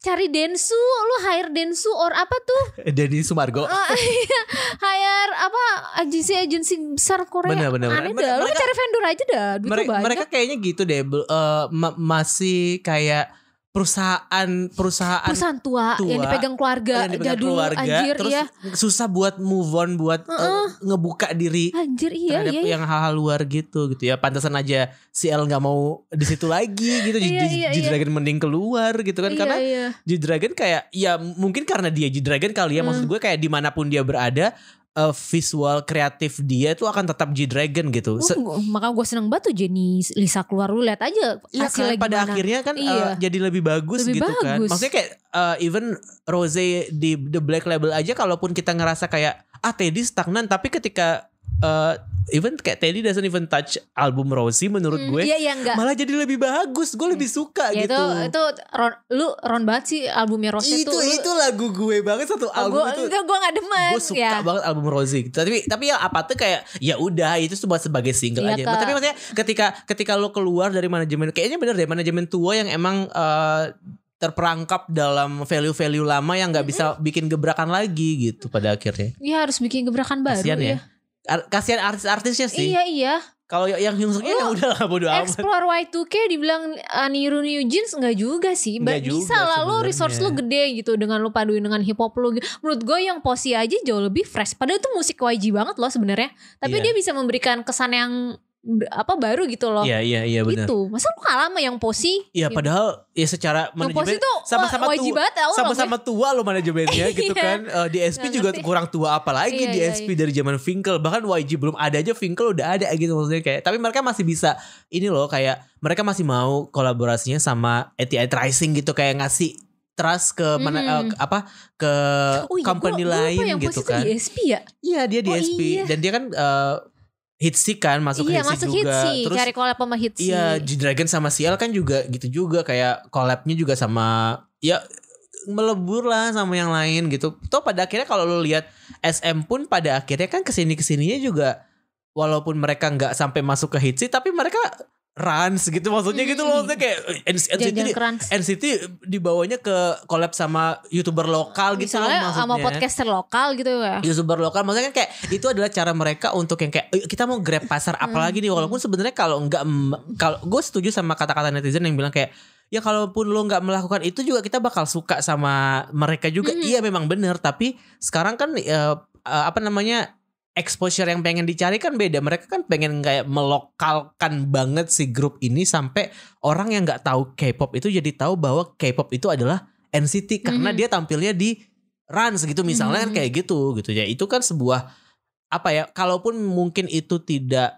cari Densu, lu hire Densu or apa tuh Denny Sumargo hire apa agensi besar Korea. Bener. Aneh dah, lu cari vendor aja dah, duit lu banyak. Mereka kayaknya gitu deh, masih kayak perusahaan tua yang dipegang keluarga jadul, anjir. Terus susah buat move on, buat ngebuka diri anjir, terhadap yang hal-hal luar gitu ya. Pantasan aja si L nggak mau di situ lagi gitu. G-Dragon mending keluar gitu kan, karena G-Dragon kayak ya mungkin karena dia G-Dragon kali ya. Maksud gue kayak dimanapun dia berada, visual kreatif dia tuh akan tetap G-Dragon gitu. Maka gue seneng banget tuh Jenny Lisa keluar, lu lihat aja hasilnya kan, pada gimana. akhirnya kan jadi lebih bagus kan. Maksudnya kayak even Rosé di The Black Label aja, kalaupun kita ngerasa kayak Teddy stagnan, tapi ketika even kayak Teddy doesn't even touch album Rosie menurut gue, malah jadi lebih bagus. Gue lebih suka gitu. Itu Ron banget sih albumnya Rosie itu lagu gue banget satu album itu. Gue gak demen. Gue suka banget album Rosie. Tapi ya apa tuh kayak ya udah itu buat sebagai single aja. Tapi maksudnya ketika lo keluar dari manajemen, kayaknya bener deh manajemen tua yang emang terperangkap dalam value-value lama yang nggak bisa bikin gebrakan lagi gitu pada akhirnya. Iya, harus bikin gebrakan baru. Kasian ya. Kasihan artis-artisnya sih. Iya. Kalau yang Hyunsuknya ya udah lah, bodo amat. Explore Y2K dibilang niru New Jeans enggak juga sih. Bisa lah lo resource lo gede gitu dengan lo paduin dengan hip hop lo. Menurut gue yang Posy aja jauh lebih fresh. Padahal itu musik YG banget loh sebenarnya. Tapi dia bisa memberikan kesan yang baru gitu loh. Iya benar. Gitu. Masa lu kalah sama yang Posy? Iya gitu. Padahal ya secara manajemen sama-sama tua. Sama-sama tua lo manajemennya gitu kan. Di SP juga kurang tua apalagi di SP dari zaman Finkel. Bahkan YG belum ada aja, Finkel udah ada gitu maksudnya kayak. Tapi mereka masih bisa ini loh, kayak mereka masih mau kolaborasinya sama ATI Rising gitu, kayak ngasih trust ke ke company lain gitu kan. Di SP ya? Iya, dia di SP dan dia kan Hitsy kan masuk Hitsy juga. Terus cari collab sama Hitsy. Iya, G-Dragon sama CL kan juga gitu juga, kayak collabnya juga sama ya melebur lah sama yang lain gitu. Toh pada akhirnya kalau lo lihat SM pun pada akhirnya kan kesininya juga, walaupun mereka nggak sampai masuk ke Hitsy tapi mereka Rans gitu maksudnya gitu loh. Maksudnya kayak NCT dibawanya ke collab sama YouTuber lokal gitu loh maksudnya. Sama podcaster lokal gitu ya. YouTuber lokal maksudnya kan kayak itu adalah cara mereka untuk yang kayak kita mau grab pasar apalagi nih, walaupun sebenarnya kalau gue setuju sama kata-kata netizen yang bilang kayak ya kalaupun lo nggak melakukan itu juga kita bakal suka sama mereka juga. Iya memang bener, tapi sekarang kan exposure yang pengen dicari kan beda. Mereka kan pengen kayak melokalkan banget si grup ini sampai orang yang nggak tahu K-pop itu jadi tahu bahwa K-pop itu adalah NCT karena dia tampilnya di Rans gitu misalnya kan kayak gitu ya. Itu kan sebuah kalaupun mungkin itu tidak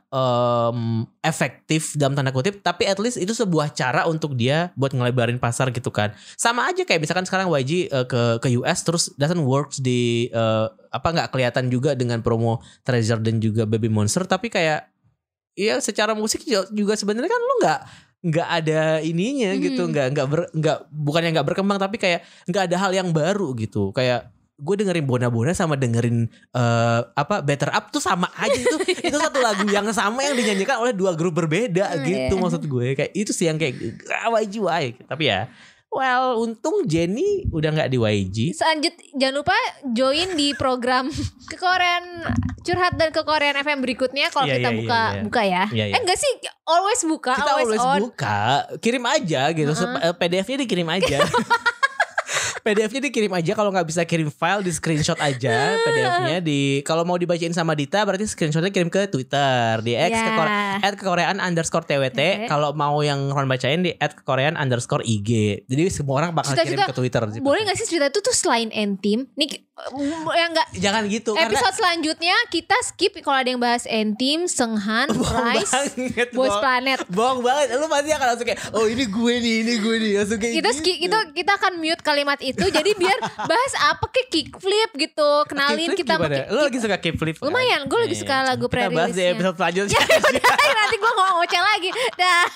efektif dalam tanda kutip, tapi at least itu sebuah cara untuk dia buat ngelebarin pasar gitu kan. Sama aja kayak misalkan sekarang YG ke US terus doesn't works di nggak kelihatan juga dengan promo Treasure dan juga Baby Monster, tapi kayak ya secara musik juga sebenarnya kan lu nggak ada ininya gitu, bukannya nggak berkembang tapi kayak nggak ada hal yang baru gitu. Kayak gue dengerin Bona sama dengerin Better Up tuh sama aja itu satu lagu yang sama yang dinyanyikan oleh dua grup berbeda gitu. Maksud gue kayak itu sih yang kayak YG. Tapi ya untung Jennie udah nggak di YG. Jangan lupa join di program Kekorean Curhat dan Kekorean FM berikutnya kalau kita buka ya. Enggak sih, always buka. Kita always buka. Kirim aja gitu. PDF-nya dikirim aja. PDF-nya dikirim aja, kalau nggak bisa kirim file di screenshot aja PDF-nya kalau mau dibacain sama Dita berarti screenshotnya kirim ke Twitter di @kekorean_twt. Kalau mau yang Ron bacain di @kekorean_ig. Jadi semua orang bakal kirim ke Twitter. Boleh nggak sih cerita itu tuh selain N-Team nih yang nggak? Jangan gitu. Episode selanjutnya kita skip kalau ada yang bahas N-Team, Seunghan, Rise, Boys Planet. Bohong banget. Lu pasti akan langsung kayak ini gue nih. Langsung kayak kita akan mute kalimat itu jadi biar bahas apa kayak kickflip gitu, kenalin kita. Lu lagi suka kickflip? Lumayan, gue lagi suka lagu pre-release-nya. Kita bahas di episode selanjutnya. Nanti gue ngoceh lagi. Dah.